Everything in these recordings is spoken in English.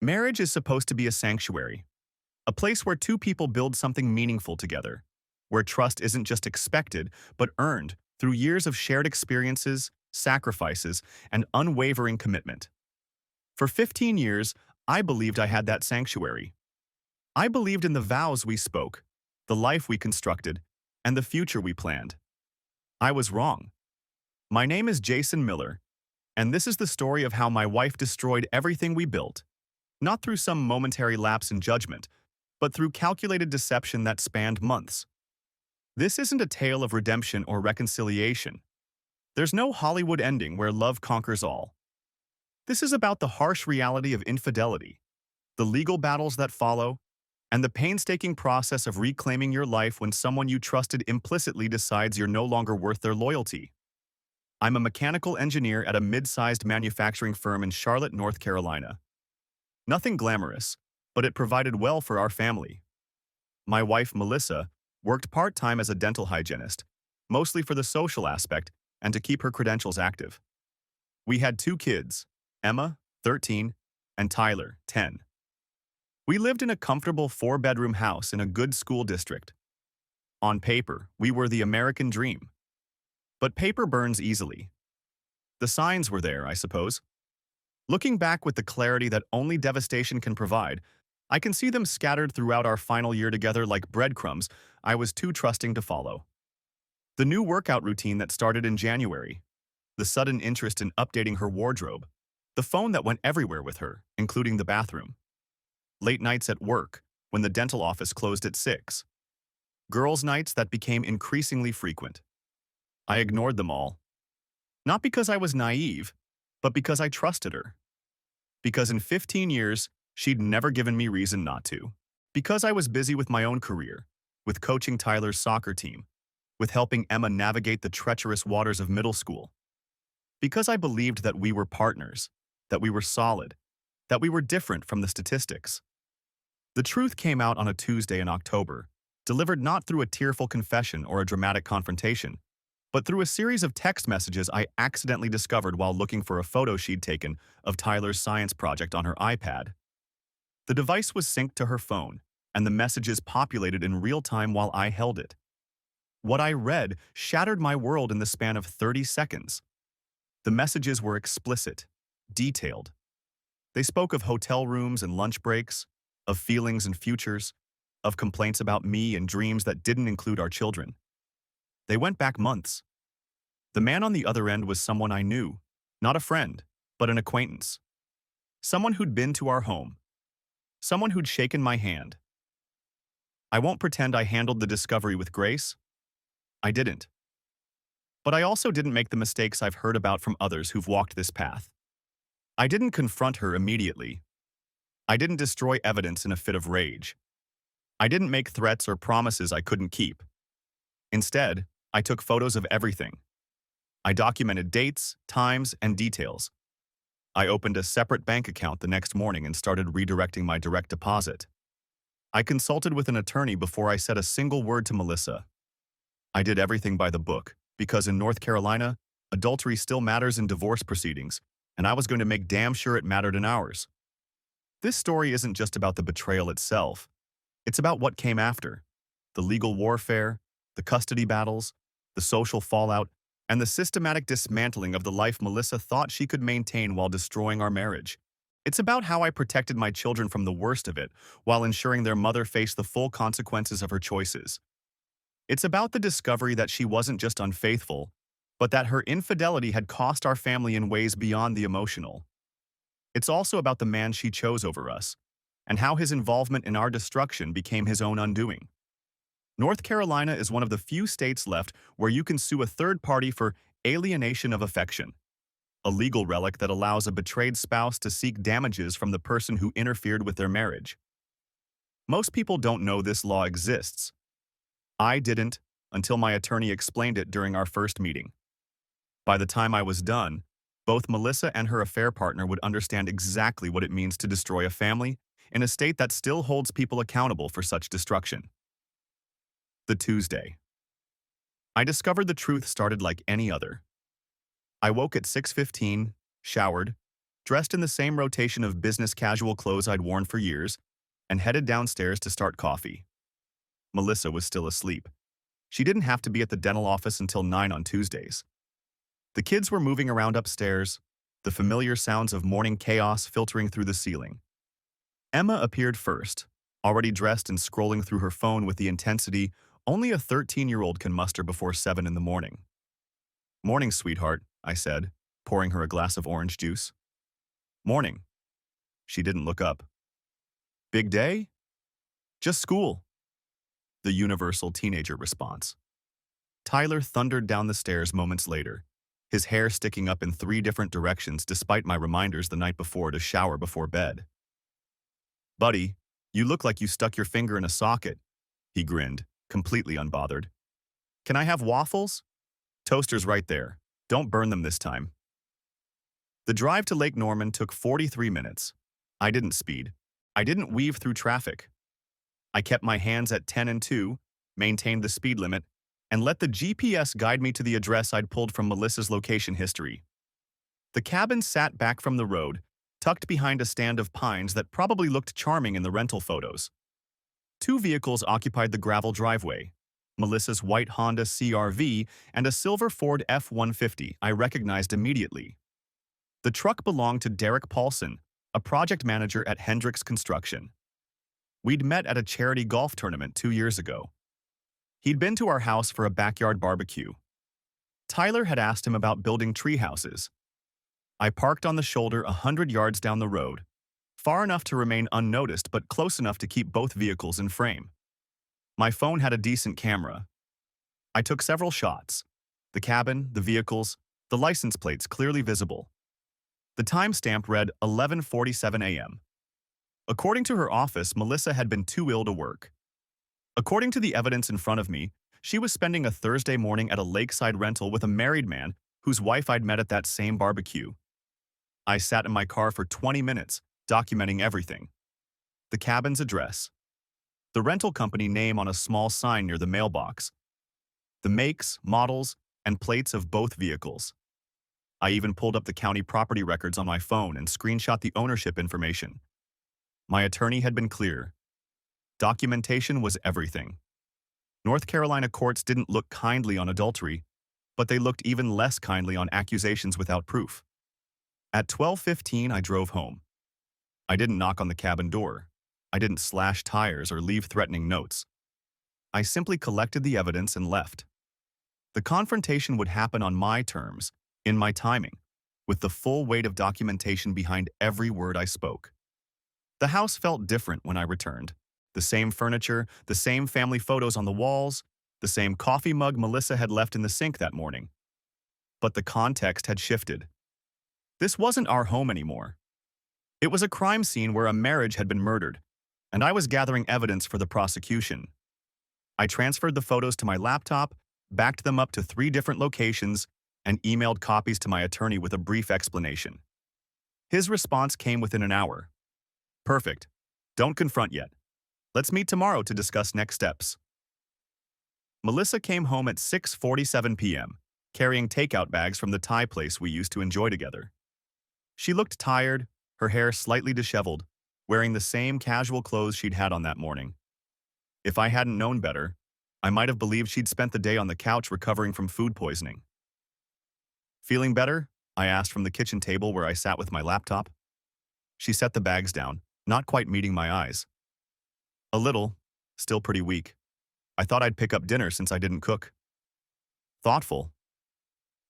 Marriage is supposed to be a sanctuary, a place where two people build something meaningful together, where trust isn't just expected, but earned through years of shared experiences, sacrifices, and unwavering commitment. For 15 years, I believed I had that sanctuary. I believed in the vows we spoke, the life we constructed, and the future we planned. I was wrong. My name is Jason Miller, and this is the story of how my wife destroyed everything we built, not through some momentary lapse in judgment, but through calculated deception that spanned months. This isn't a tale of redemption or reconciliation. There's no Hollywood ending where love conquers all. This is about the harsh reality of infidelity, the legal battles that follow, and the painstaking process of reclaiming your life when someone you trusted implicitly decides you're no longer worth their loyalty. I'm a mechanical engineer at a mid-sized manufacturing firm in Charlotte, North Carolina. Nothing glamorous, but it provided well for our family. My wife, Melissa, worked part-time as a dental hygienist, mostly for the social aspect and to keep her credentials active. We had two kids, Emma, 13, and Tyler, 10. We lived in a comfortable four-bedroom house in a good school district. On paper, we were the American dream. But paper burns easily. The signs were there, I suppose. Looking back with the clarity that only devastation can provide, I can see them scattered throughout our final year together like breadcrumbs I was too trusting to follow. The new workout routine that started in January, the sudden interest in updating her wardrobe, the phone that went everywhere with her, including the bathroom, late nights at work when the dental office closed at 6, girls' nights that became increasingly frequent. I ignored them all. Not because I was naive, but because I trusted her. Because in 15 years, she'd never given me reason not to. Because I was busy with my own career, with coaching Tyler's soccer team, with helping Emma navigate the treacherous waters of middle school. Because I believed that we were partners, that we were solid, that we were different from the statistics. The truth came out on a Tuesday in October, delivered not through a tearful confession or a dramatic confrontation, but through a series of text messages I accidentally discovered while looking for a photo she'd taken of Tyler's science project on her iPad. The device was synced to her phone, and the messages populated in real time while I held it. What I read shattered my world in the span of 30 seconds. The messages were explicit, detailed. They spoke of hotel rooms and lunch breaks, of feelings and futures, of complaints about me and dreams that didn't include our children. They went back months. The man on the other end was someone I knew, not a friend, but an acquaintance. Someone who'd been to our home. Someone who'd shaken my hand. I won't pretend I handled the discovery with grace. I didn't. But I also didn't make the mistakes I've heard about from others who've walked this path. I didn't confront her immediately. I didn't destroy evidence in a fit of rage. I didn't make threats or promises I couldn't keep. Instead, I took photos of everything. I documented dates, times, and details. I opened a separate bank account the next morning and started redirecting my direct deposit. I consulted with an attorney before I said a single word to Melissa. I did everything by the book, because in North Carolina, adultery still matters in divorce proceedings, and I was going to make damn sure it mattered in ours. This story isn't just about the betrayal itself. It's about what came after. The legal warfare, the custody battles, the social fallout, and the systematic dismantling of the life Melissa thought she could maintain while destroying our marriage. It's about how I protected my children from the worst of it while ensuring their mother faced the full consequences of her choices. It's about the discovery that she wasn't just unfaithful, but that her infidelity had cost our family in ways beyond the emotional. It's also about the man she chose over us, and how his involvement in our destruction became his own undoing. North Carolina is one of the few states left where you can sue a third party for alienation of affection, a legal relic that allows a betrayed spouse to seek damages from the person who interfered with their marriage. Most people don't know this law exists. I didn't until my attorney explained it during our first meeting. By the time I was done, both Melissa and her affair partner would understand exactly what it means to destroy a family in a state that still holds people accountable for such destruction. The Tuesday. I discovered the truth started like any other. I woke at 6:15, showered, dressed in the same rotation of business casual clothes I'd worn for years, and headed downstairs to start coffee. Melissa was still asleep. She didn't have to be at the dental office until 9 on Tuesdays. The kids were moving around upstairs, the familiar sounds of morning chaos filtering through the ceiling. Emma appeared first, already dressed and scrolling through her phone with the intensity only a 13-year-old can muster before 7 in the morning. "Morning, sweetheart," I said, pouring her a glass of orange juice. "Morning." She didn't look up. "Big day?" "Just school." The universal teenager response. Tyler thundered down the stairs moments later, his hair sticking up in 3 different directions despite my reminders the night before to shower before bed. "Buddy, you look like you stuck your finger in a socket," he grinned, completely unbothered. "Can I have waffles?" "Toaster's right there. Don't burn them this time." The drive to Lake Norman took 43 minutes. I didn't speed. I didn't weave through traffic. I kept my hands at 10 and 2, maintained the speed limit, and let the GPS guide me to the address I'd pulled from Melissa's location history. The cabin sat back from the road, tucked behind a stand of pines that probably looked charming in the rental photos. 2 vehicles occupied the gravel driveway, Melissa's white Honda CR-V and a silver Ford F-150 I recognized immediately. The truck belonged to Derek Paulson, a project manager at Hendricks Construction. We'd met at a charity golf tournament 2 years ago. He'd been to our house for a backyard barbecue. Tyler had asked him about building tree houses. I parked on the shoulder 100 yards down the road, far enough to remain unnoticed but close enough to keep both vehicles in frame. My phone had a decent camera. I took several shots. The cabin, the vehicles, the license plates clearly visible. The timestamp read 11:47 a.m. According to her office, Melissa had been too ill to work. According to the evidence in front of me, she was spending a Thursday morning at a lakeside rental with a married man whose wife I'd met at that same barbecue. I sat in my car for 20 minutes, documenting everything. The cabin's address. The rental company name on a small sign near the mailbox. The makes, models, and plates of both vehicles. I even pulled up the county property records on my phone and screenshot the ownership information. My attorney had been clear. Documentation was everything. North Carolina courts didn't look kindly on adultery, but they looked even less kindly on accusations without proof. At 12:15, I drove home. I didn't knock on the cabin door. I didn't slash tires or leave threatening notes. I simply collected the evidence and left. The confrontation would happen on my terms, in my timing, with the full weight of documentation behind every word I spoke. The house felt different when I returned. The same furniture, the same family photos on the walls, the same coffee mug Melissa had left in the sink that morning. But the context had shifted. This wasn't our home anymore. It was a crime scene where a marriage had been murdered, and I was gathering evidence for the prosecution. I transferred the photos to my laptop, backed them up to 3 different locations, and emailed copies to my attorney with a brief explanation. His response came within an hour. "Perfect. Don't confront yet. Let's meet tomorrow to discuss next steps." Melissa came home at 6:47 p.m., carrying takeout bags from the Thai place we used to enjoy together. She looked tired, her hair slightly disheveled, wearing the same casual clothes she'd had on that morning. If I hadn't known better, I might have believed she'd spent the day on the couch recovering from food poisoning. "Feeling better?" I asked from the kitchen table where I sat with my laptop. She set the bags down, not quite meeting my eyes. "A little, still pretty weak. I thought I'd pick up dinner since I didn't cook." "Thoughtful."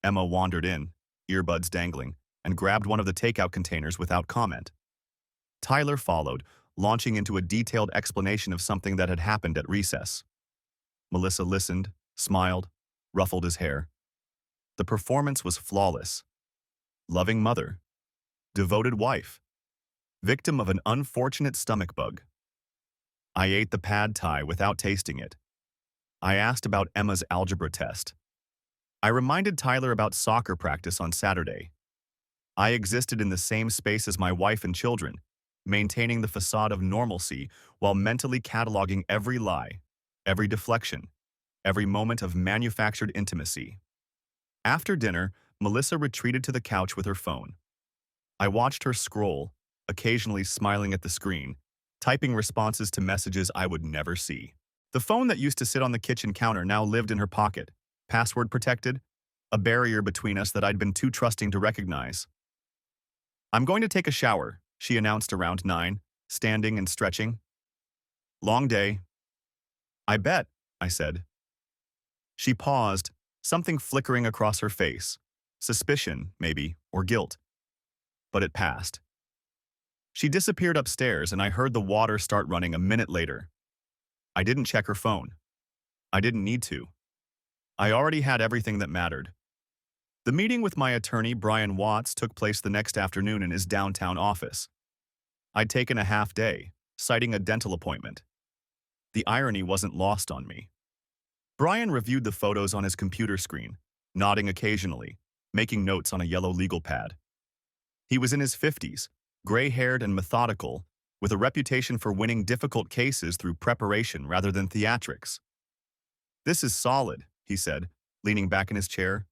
Emma wandered in, earbuds dangling, and grabbed one of the takeout containers without comment. Tyler followed, launching into a detailed explanation of something that had happened at recess. Melissa listened, smiled, ruffled his hair. The performance was flawless. Loving mother. Devoted wife. Victim of an unfortunate stomach bug. I ate the pad thai without tasting it. I asked about Emma's algebra test. I reminded Tyler about soccer practice on Saturday. I existed in the same space as my wife and children, maintaining the facade of normalcy while mentally cataloging every lie, every deflection, every moment of manufactured intimacy. After dinner, Melissa retreated to the couch with her phone. I watched her scroll, occasionally smiling at the screen, typing responses to messages I would never see. The phone that used to sit on the kitchen counter now lived in her pocket, password protected, a barrier between us that I'd been too trusting to recognize. "I'm going to take a shower," she announced around 9, standing and stretching. "Long day." "I bet," I said. She paused, something flickering across her face. Suspicion, maybe, or guilt. But it passed. She disappeared upstairs and I heard the water start running a minute later. I didn't check her phone. I didn't need to. I already had everything that mattered. The meeting with my attorney, Brian Watts, took place the next afternoon in his downtown office. I'd taken a half day, citing a dental appointment. The irony wasn't lost on me. Brian reviewed the photos on his computer screen, nodding occasionally, making notes on a yellow legal pad. He was in his 50s, gray-haired and methodical, with a reputation for winning difficult cases through preparation rather than theatrics. "This is solid," he said, leaning back in his chair.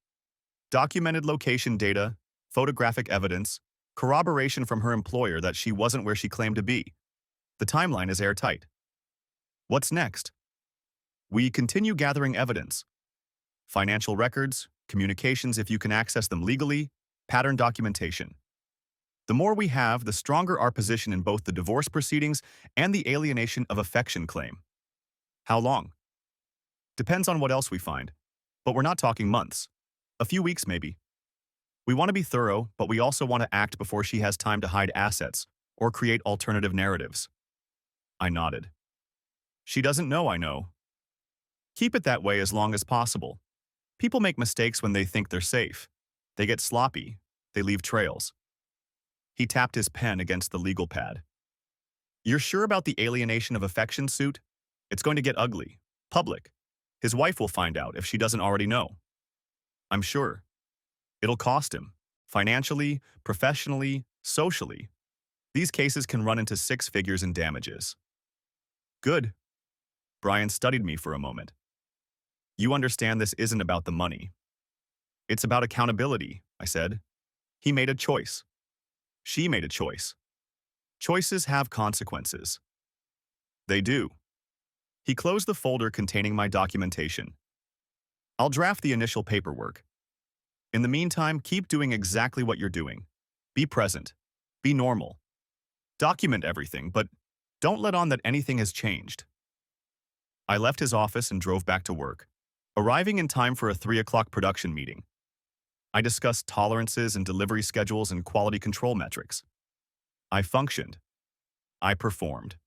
"Documented location data, photographic evidence, corroboration from her employer that she wasn't where she claimed to be. The timeline is airtight. What's next?" "We continue gathering evidence. Financial records, communications if you can access them legally, pattern documentation. The more we have, the stronger our position in both the divorce proceedings and the alienation of affection claim." "How long?" "Depends on what else we find. But we're not talking months. A few weeks, maybe. We want to be thorough, but we also want to act before she has time to hide assets or create alternative narratives." I nodded. "She doesn't know I know." "Keep it that way as long as possible. People make mistakes when they think they're safe. They get sloppy. They leave trails." He tapped his pen against the legal pad. "You're sure about the alienation of affection suit? It's going to get ugly. Public. His wife will find out if she doesn't already know." "I'm sure. It'll cost him. Financially, professionally, socially. These cases can run into 6 figures in damages." "Good." Brian studied me for a moment. "You understand this isn't about the money. It's about accountability," I said. "He made a choice. She made a choice. Choices have consequences." "They do." He closed the folder containing my documentation. "I'll draft the initial paperwork. In the meantime, keep doing exactly what you're doing. Be present. Be normal. Document everything, but don't let on that anything has changed." I left his office and drove back to work, arriving in time for a 3 o'clock production meeting. I discussed tolerances and delivery schedules and quality control metrics. I functioned. I performed.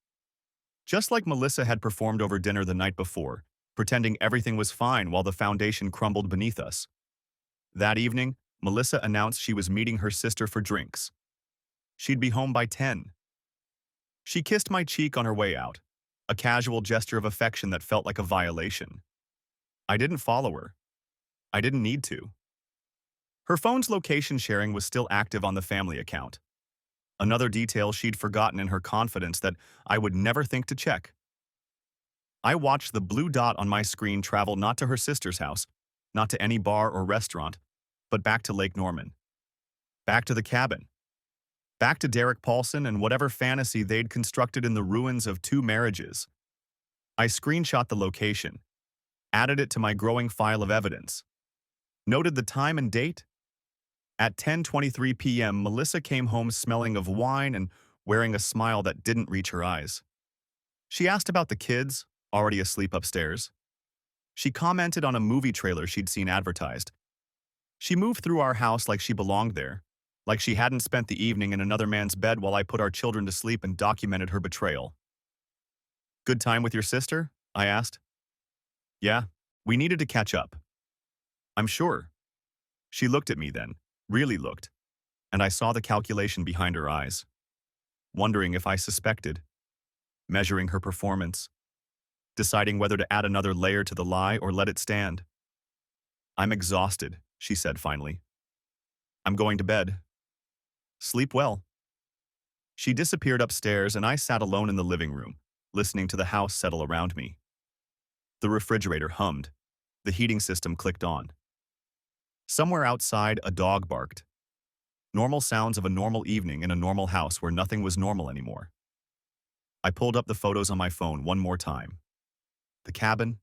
Just like Melissa had performed over dinner the night before, pretending everything was fine while the foundation crumbled beneath us. That evening, Melissa announced she was meeting her sister for drinks. She'd be home by 10. She kissed my cheek on her way out, a casual gesture of affection that felt like a violation. I didn't follow her. I didn't need to. Her phone's location sharing was still active on the family account. Another detail she'd forgotten in her confidence that I would never think to check. I watched the blue dot on my screen travel not to her sister's house, not to any bar or restaurant, but back to Lake Norman. Back to the cabin. Back to Derek Paulson and whatever fantasy they'd constructed in the ruins of 2 marriages. I screenshot the location, added it to my growing file of evidence, noted the time and date. At 10:23 p.m., Melissa came home smelling of wine and wearing a smile that didn't reach her eyes. She asked about the kids, already asleep upstairs. She commented on a movie trailer she'd seen advertised. She moved through our house like she belonged there, like she hadn't spent the evening in another man's bed while I put our children to sleep and documented her betrayal. "Good time with your sister?" I asked. "Yeah, we needed to catch up." "I'm sure." She looked at me then, really looked, and I saw the calculation behind her eyes, wondering if I suspected, measuring her performance, deciding whether to add another layer to the lie or let it stand. "I'm exhausted," she said finally. "I'm going to bed. Sleep well." She disappeared upstairs and I sat alone in the living room, listening to the house settle around me. The refrigerator hummed. The heating system clicked on. Somewhere outside, a dog barked. Normal sounds of a normal evening in a normal house where nothing was normal anymore. I pulled up the photos on my phone one more time. The cabin,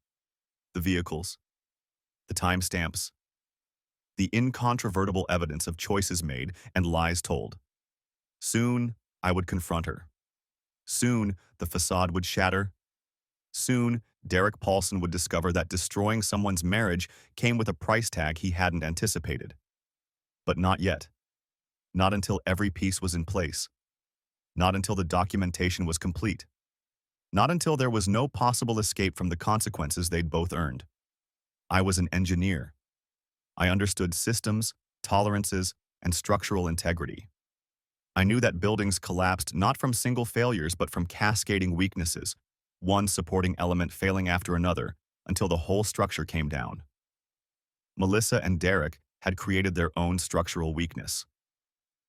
the vehicles, the timestamps, the incontrovertible evidence of choices made and lies told. Soon, I would confront her. Soon, the facade would shatter. Soon, Derek Paulson would discover that destroying someone's marriage came with a price tag he hadn't anticipated. But not yet. Not until every piece was in place. Not until the documentation was complete. Not until there was no possible escape from the consequences they'd both earned. I was an engineer. I understood systems, tolerances, and structural integrity. I knew that buildings collapsed not from single failures but from cascading weaknesses, one supporting element failing after another until the whole structure came down. Melissa and Derek had created their own structural weakness.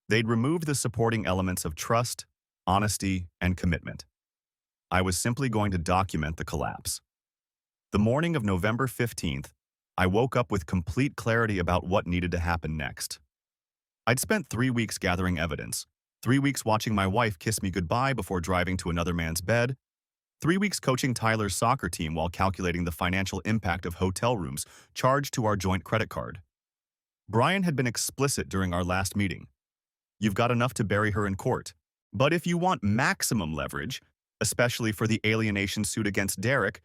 They'd removed the supporting elements of trust, honesty, and commitment. I was simply going to document the collapse. The morning of November 15th, I woke up with complete clarity about what needed to happen next. I'd spent 3 weeks gathering evidence, 3 weeks watching my wife kiss me goodbye before driving to another man's bed, 3 weeks coaching Tyler's soccer team while calculating the financial impact of hotel rooms charged to our joint credit card. Brian had been explicit during our last meeting. You've got enough to bury her in court. But if you want maximum leverage, especially for the alienation suit against Derek,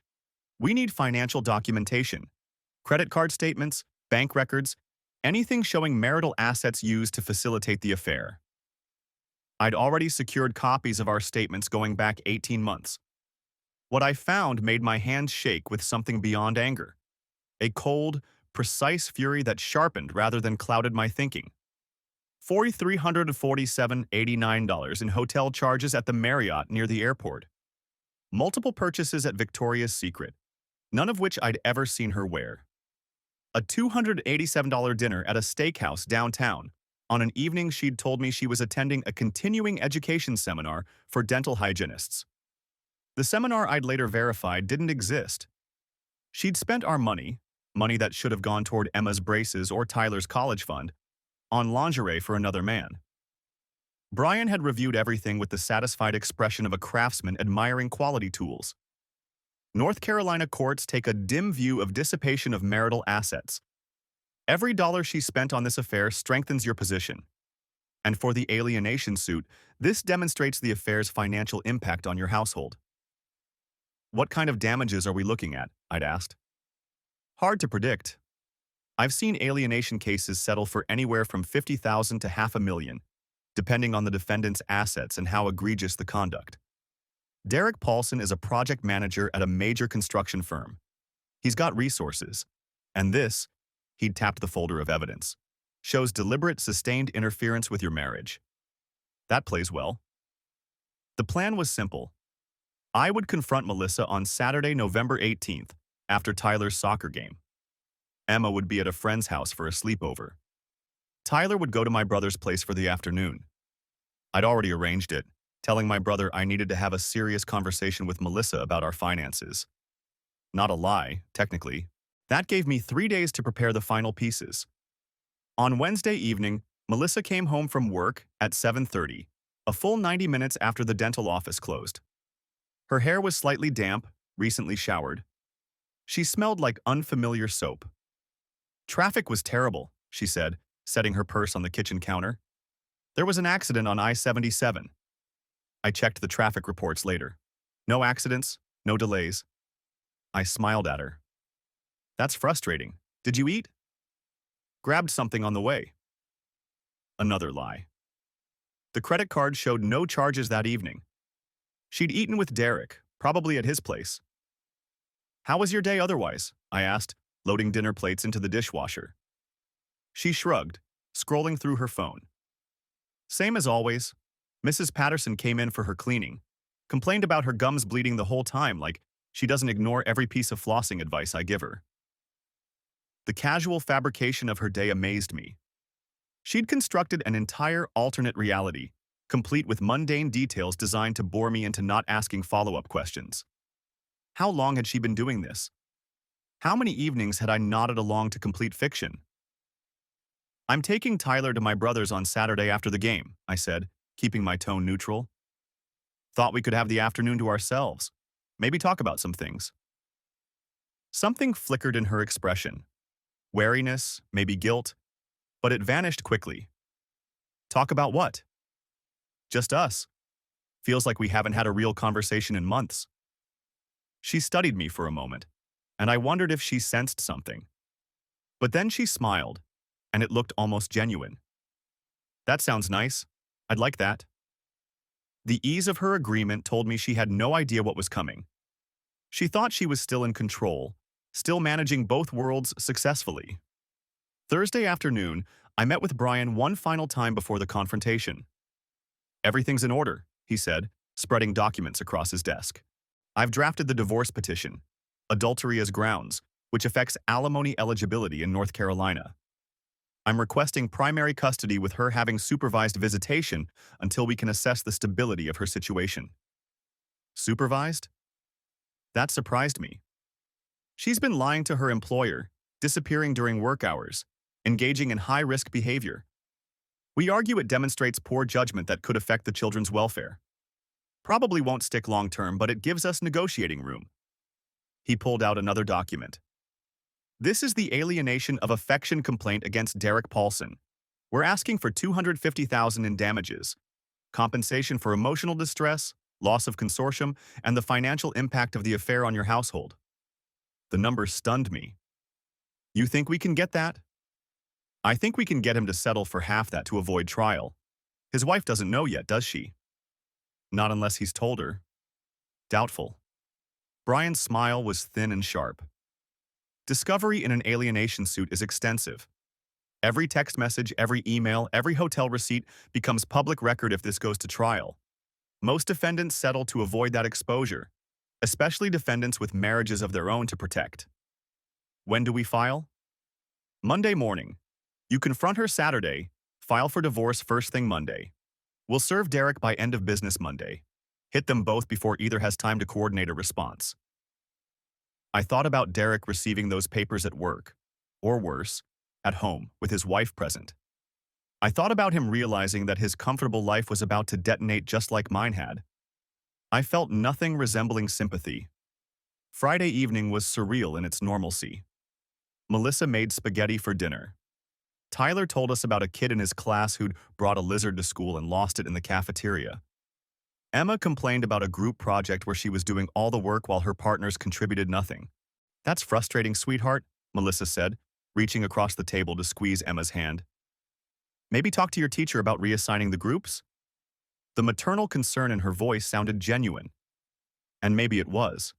we need financial documentation, credit card statements, bank records, anything showing marital assets used to facilitate the affair. I'd already secured copies of our statements going back 18 months. What I found made my hands shake with something beyond anger. A cold, precise fury that sharpened rather than clouded my thinking. $4,347.89 in hotel charges at the Marriott near the airport. Multiple purchases at Victoria's Secret, none of which I'd ever seen her wear. A $287 dinner at a steakhouse downtown on an evening she'd told me she was attending a continuing education seminar for dental hygienists. The seminar I'd later verified didn't exist. She'd spent our money that should have gone toward Emma's braces or Tyler's college fund, on lingerie for another man. Brian had reviewed everything with the satisfied expression of a craftsman admiring quality tools. North Carolina courts take a dim view of dissipation of marital assets. Every dollar she spent on this affair strengthens your position. And for the alienation suit, this demonstrates the affair's financial impact on your household. What kind of damages are we looking at? I'd asked. Hard to predict. I've seen alienation cases settle for anywhere from $50,000 to $500,000, depending on the defendant's assets and how egregious the conduct. Derek Paulson is a project manager at a major construction firm. He's got resources. And this, he'd tapped the folder of evidence, shows deliberate, sustained interference with your marriage. That plays well. The plan was simple. I would confront Melissa on Saturday, November 18th, after Tyler's soccer game. Emma would be at a friend's house for a sleepover. Tyler would go to my brother's place for the afternoon. I'd already arranged it, telling my brother I needed to have a serious conversation with Melissa about our finances. Not a lie, technically. That gave me 3 days to prepare the final pieces. On Wednesday evening, Melissa came home from work at 7:30, a full 90 minutes after the dental office closed. Her hair was slightly damp, recently showered. She smelled like unfamiliar soap. Traffic was terrible, she said, setting her purse on the kitchen counter. There was an accident on I-77. I checked the traffic reports later. No accidents, no delays. I smiled at her. That's frustrating. Did you eat? Grabbed something on the way. Another lie. The credit card showed no charges that evening. She'd eaten with Derek, probably at his place. How was your day otherwise? I asked, loading dinner plates into the dishwasher. She shrugged, scrolling through her phone. Same as always. Mrs. Patterson came in for her cleaning, complained about her gums bleeding the whole time like she doesn't ignore every piece of flossing advice I give her. The casual fabrication of her day amazed me. She'd constructed an entire alternate reality, complete with mundane details designed to bore me into not asking follow-up questions. How long had she been doing this? How many evenings had I nodded along to complete fiction? I'm taking Tyler to my brother's on Saturday after the game, I said, keeping my tone neutral. Thought we could have the afternoon to ourselves. Maybe talk about some things. Something flickered in her expression. Wariness, maybe guilt, but it vanished quickly. Talk about what? Just us. Feels like we haven't had a real conversation in months. She studied me for a moment, and I wondered if she sensed something. But then she smiled, and it looked almost genuine. That sounds nice. I'd like that. The ease of her agreement told me she had no idea what was coming. She thought she was still in control, still managing both worlds successfully. Thursday afternoon, I met with Brian one final time before the confrontation. Everything's in order, he said, spreading documents across his desk. I've drafted the divorce petition, adultery as grounds, which affects alimony eligibility in North Carolina. I'm requesting primary custody with her having supervised visitation until we can assess the stability of her situation. Supervised? That surprised me. She's been lying to her employer, disappearing during work hours, engaging in high-risk behavior. We argue it demonstrates poor judgment that could affect the children's welfare. Probably won't stick long-term, but it gives us negotiating room. He pulled out another document. This is the alienation of affection complaint against Derek Paulson. We're asking for $250,000 in damages, compensation for emotional distress, loss of consortium, and the financial impact of the affair on your household. The number stunned me. You think we can get that? I think we can get him to settle for half that to avoid trial. His wife doesn't know yet, does she? Not unless he's told her. Doubtful. Brian's smile was thin and sharp. Discovery in an alienation suit is extensive. Every text message, every email, every hotel receipt becomes public record if this goes to trial. Most defendants settle to avoid that exposure, especially defendants with marriages of their own to protect. When do we file? Monday morning. You confront her Saturday, file for divorce first thing Monday. We'll serve Derek by end of business Monday. Hit them both before either has time to coordinate a response. I thought about Derek receiving those papers at work, or worse, at home, with his wife present. I thought about him realizing that his comfortable life was about to detonate just like mine had. I felt nothing resembling sympathy. Friday evening was surreal in its normalcy. Melissa made spaghetti for dinner. Tyler told us about a kid in his class who'd brought a lizard to school and lost it in the cafeteria. Emma complained about a group project where she was doing all the work while her partners contributed nothing. That's frustrating, sweetheart, Melissa said, reaching across the table to squeeze Emma's hand. Maybe talk to your teacher about reassigning the groups? The maternal concern in her voice sounded genuine. And maybe it was.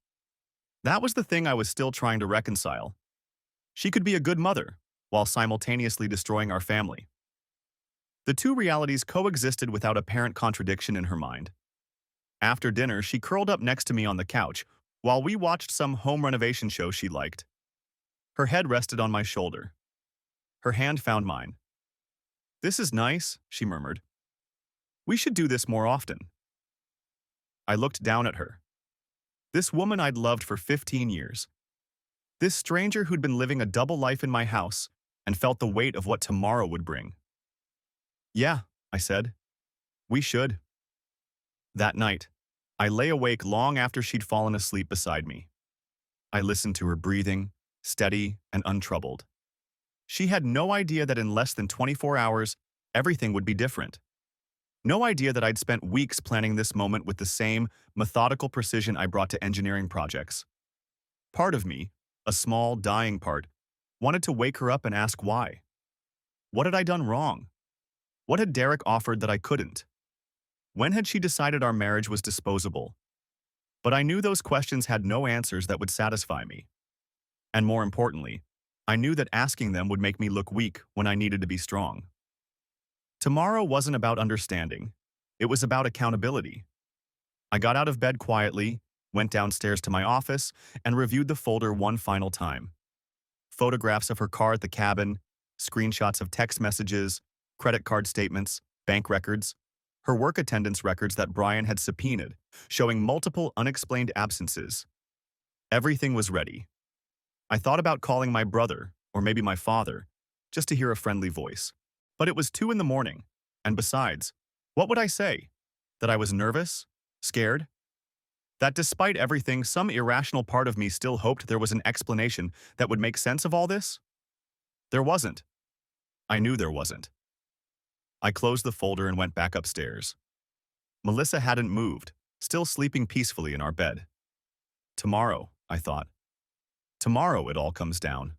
That was the thing I was still trying to reconcile. She could be a good mother, while simultaneously destroying our family. The two realities coexisted without apparent contradiction in her mind. After dinner, she curled up next to me on the couch while we watched some home renovation show she liked. Her head rested on my shoulder. Her hand found mine. "This is nice," she murmured. "We should do this more often." I looked down at her. This woman I'd loved for 15 years. This stranger who'd been living a double life in my house and felt the weight of what tomorrow would bring. "Yeah," I said. "We should." That night, I lay awake long after she'd fallen asleep beside me. I listened to her breathing, steady and untroubled. She had no idea that in less than 24 hours, everything would be different. No idea that I'd spent weeks planning this moment with the same methodical precision I brought to engineering projects. Part of me, a small, dying part, wanted to wake her up and ask why. What had I done wrong? What had Derek offered that I couldn't? When had she decided our marriage was disposable? But I knew those questions had no answers that would satisfy me. And more importantly, I knew that asking them would make me look weak when I needed to be strong. Tomorrow wasn't about understanding. It was about accountability. I got out of bed quietly, went downstairs to my office, and reviewed the folder one final time. Photographs of her car at the cabin, screenshots of text messages, credit card statements, bank records, her work attendance records that Brian had subpoenaed, showing multiple unexplained absences. Everything was ready. I thought about calling my brother, or maybe my father, just to hear a friendly voice. But it was 2 in the morning. And besides, what would I say? That I was nervous? Scared? That despite everything, some irrational part of me still hoped there was an explanation that would make sense of all this? There wasn't. I knew there wasn't. I closed the folder and went back upstairs. Melissa hadn't moved, still sleeping peacefully in our bed. Tomorrow, I thought. Tomorrow it all comes down.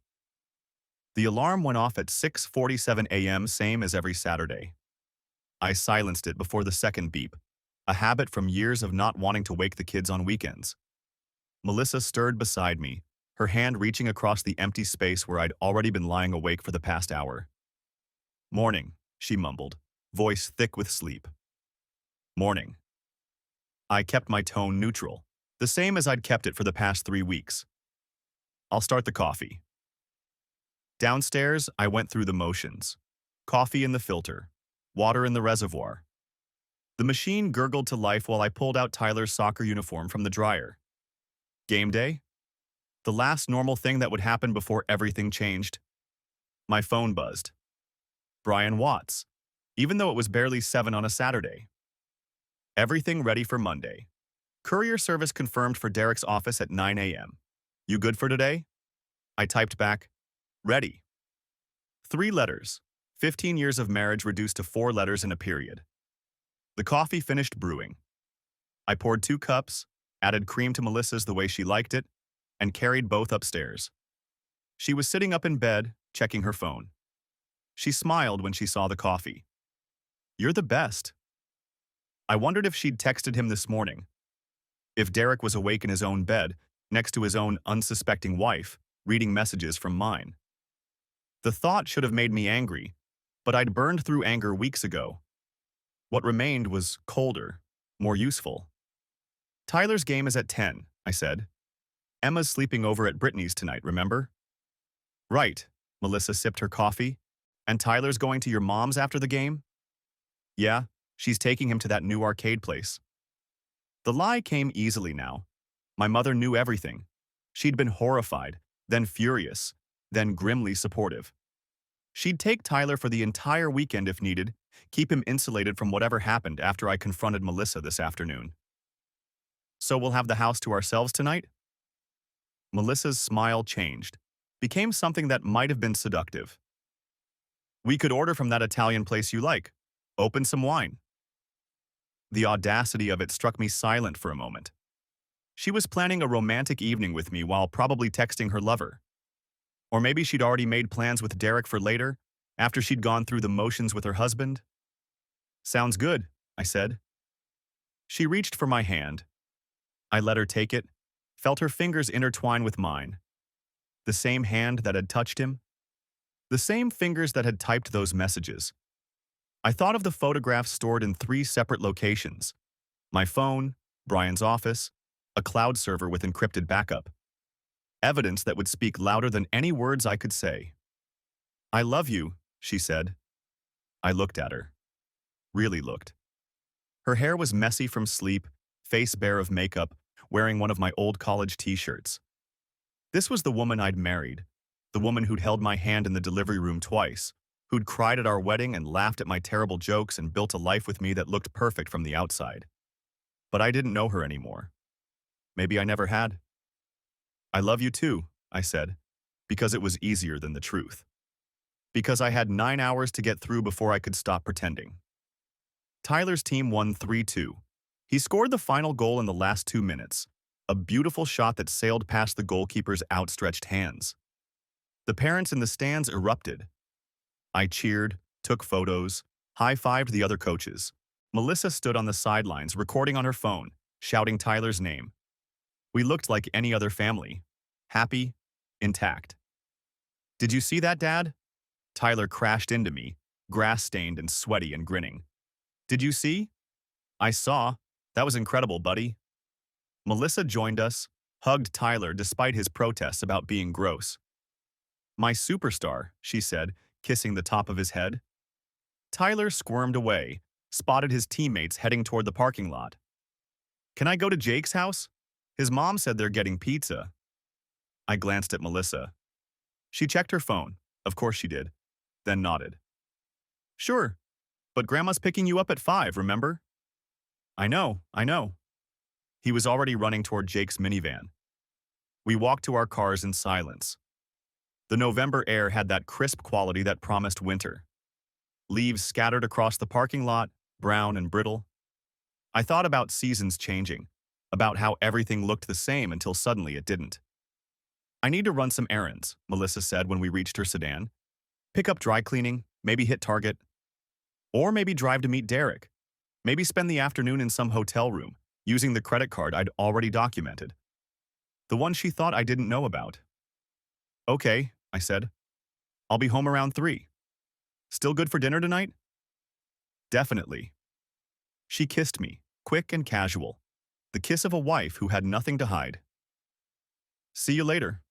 The alarm went off at 6:47 a.m., same as every Saturday. I silenced it before the second beep, a habit from years of not wanting to wake the kids on weekends. Melissa stirred beside me, her hand reaching across the empty space where I'd already been lying awake for the past hour. "Morning," she mumbled, voice thick with sleep. "Morning." I kept my tone neutral, the same as I'd kept it for the past 3 weeks. "I'll start the coffee." Downstairs, I went through the motions. Coffee in the filter, water in the reservoir. The machine gurgled to life while I pulled out Tyler's soccer uniform from the dryer. Game day? The last normal thing that would happen before everything changed. My phone buzzed. Brian Watts, even though it was barely 7 on a Saturday. Everything ready for Monday. Courier service confirmed for Derek's office at 9 a.m. You good for today? I typed back, ready. 3 letters. 15 years of marriage reduced to 4 letters in a period. The coffee finished brewing. I poured 2 cups, added cream to Melissa's the way she liked it, and carried both upstairs. She was sitting up in bed, checking her phone. She smiled when she saw the coffee. "You're the best." I wondered if she'd texted him this morning. If Derek was awake in his own bed, next to his own unsuspecting wife, reading messages from mine. The thought should have made me angry, but I'd burned through anger weeks ago. What remained was colder, more useful. "Tyler's game is at 10, I said. "Emma's sleeping over at Brittany's tonight, remember?" "Right," Melissa sipped her coffee. "And Tyler's going to your mom's after the game?" "Yeah, she's taking him to that new arcade place." The lie came easily now. My mother knew everything. She'd been horrified, then furious, then grimly supportive. She'd take Tyler for the entire weekend if needed, keep him insulated from whatever happened after I confronted Melissa this afternoon. "So we'll have the house to ourselves tonight?" Melissa's smile changed, became something that might have been seductive. "We could order from that Italian place you like. Open some wine." The audacity of it struck me silent for a moment. She was planning a romantic evening with me while probably texting her lover. Or maybe she'd already made plans with Derek for later, after she'd gone through the motions with her husband. "Sounds good," I said. She reached for my hand. I let her take it, felt her fingers intertwine with mine. The same hand that had touched him. The same fingers that had typed those messages. I thought of the photographs stored in 3 separate locations. My phone, Brian's office, a cloud server with encrypted backup. Evidence that would speak louder than any words I could say. "I love you," she said. I looked at her. Really looked. Her hair was messy from sleep, face bare of makeup, wearing one of my old college t-shirts. This was the woman I'd married, the woman who'd held my hand in the delivery room twice, who'd cried at our wedding and laughed at my terrible jokes and built a life with me that looked perfect from the outside. But I didn't know her anymore. Maybe I never had. "I love you too," I said, because it was easier than the truth. Because I had 9 hours to get through before I could stop pretending. Tyler's team won 3-2. He scored the final goal in the last 2 minutes, a beautiful shot that sailed past the goalkeeper's outstretched hands. The parents in the stands erupted. I cheered, took photos, high-fived the other coaches. Melissa stood on the sidelines, recording on her phone, shouting Tyler's name. We looked like any other family, happy, intact. "Did you see that, Dad?" Tyler crashed into me, grass-stained and sweaty and grinning. "Did you see?" "I saw. That was incredible, buddy." Melissa joined us, hugged Tyler despite his protests about being gross. "My superstar," she said, kissing the top of his head. Tyler squirmed away, spotted his teammates heading toward the parking lot. "Can I go to Jake's house? His mom said they're getting pizza." I glanced at Melissa. She checked her phone. Of course she did. then nodded. Sure, but Grandma's picking you up at 5, remember? I know. He was already running toward Jake's minivan. We walked to our cars in silence. The November air had that crisp quality that promised winter. Leaves scattered across the parking lot, brown and brittle. I thought about seasons changing, about how everything looked the same until suddenly it didn't. I need to run some errands, Melissa said when we reached her sedan. Pick up dry cleaning, maybe hit Target, or maybe drive to meet Derek. Maybe spend the afternoon in some hotel room, using the credit card I'd already documented. The one she thought I didn't know about. Okay, I said. I'll be home around 3. Still good for dinner tonight? Definitely. She kissed me, quick and casual. The kiss of a wife who had nothing to hide. See you later.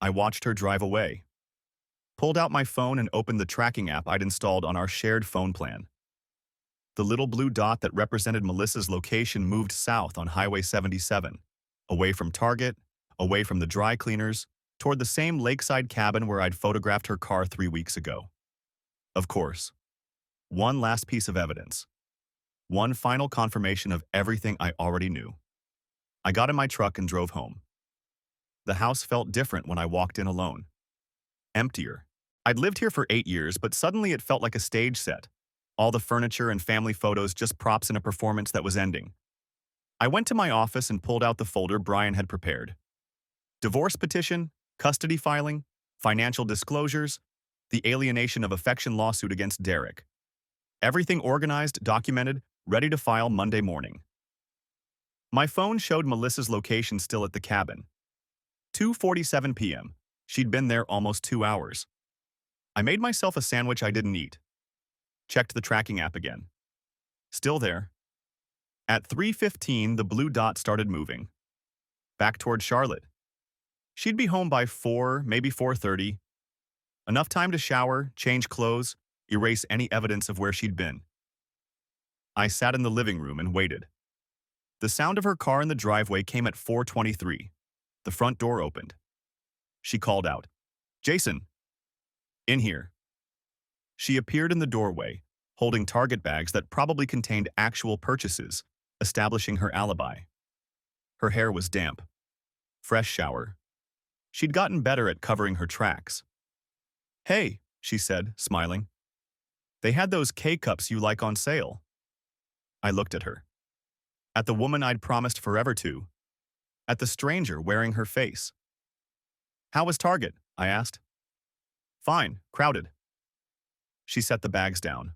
I watched her drive away. Pulled out my phone and opened the tracking app I'd installed on our shared phone plan. The little blue dot that represented Melissa's location moved south on Highway 77, away from Target, away from the dry cleaners, toward the same lakeside cabin where I'd photographed her car 3 weeks ago. Of course. One last piece of evidence. One final confirmation of everything I already knew. I got in my truck and drove home. The house felt different when I walked in alone. Emptier. I'd lived here for 8 years, but suddenly it felt like a stage set. All the furniture and family photos just props in a performance that was ending. I went to my office and pulled out the folder Brian had prepared. Divorce petition, custody filing, financial disclosures, the alienation of affection lawsuit against Derek. Everything organized, documented, ready to file Monday morning. My phone showed Melissa's location still at the cabin. 2:47 p.m. She'd been there almost 2 hours. I made myself a sandwich I didn't eat. Checked the tracking app again. Still there. At 3:15, the blue dot started moving. Back toward Charlotte. She'd be home by 4, maybe 4:30. Enough time to shower, change clothes, erase any evidence of where she'd been. I sat in the living room and waited. The sound of her car in the driveway came at 4:23. The front door opened. She called out, "Jason!" "In here." She appeared in the doorway, holding Target bags that probably contained actual purchases, establishing her alibi. Her hair was damp. Fresh shower. She'd gotten better at covering her tracks. "Hey," she said, smiling. "They had those K-cups you like on sale." I looked at her. At the woman I'd promised forever to. At the stranger wearing her face. "How was Target?" I asked. "Fine, crowded." She set the bags down.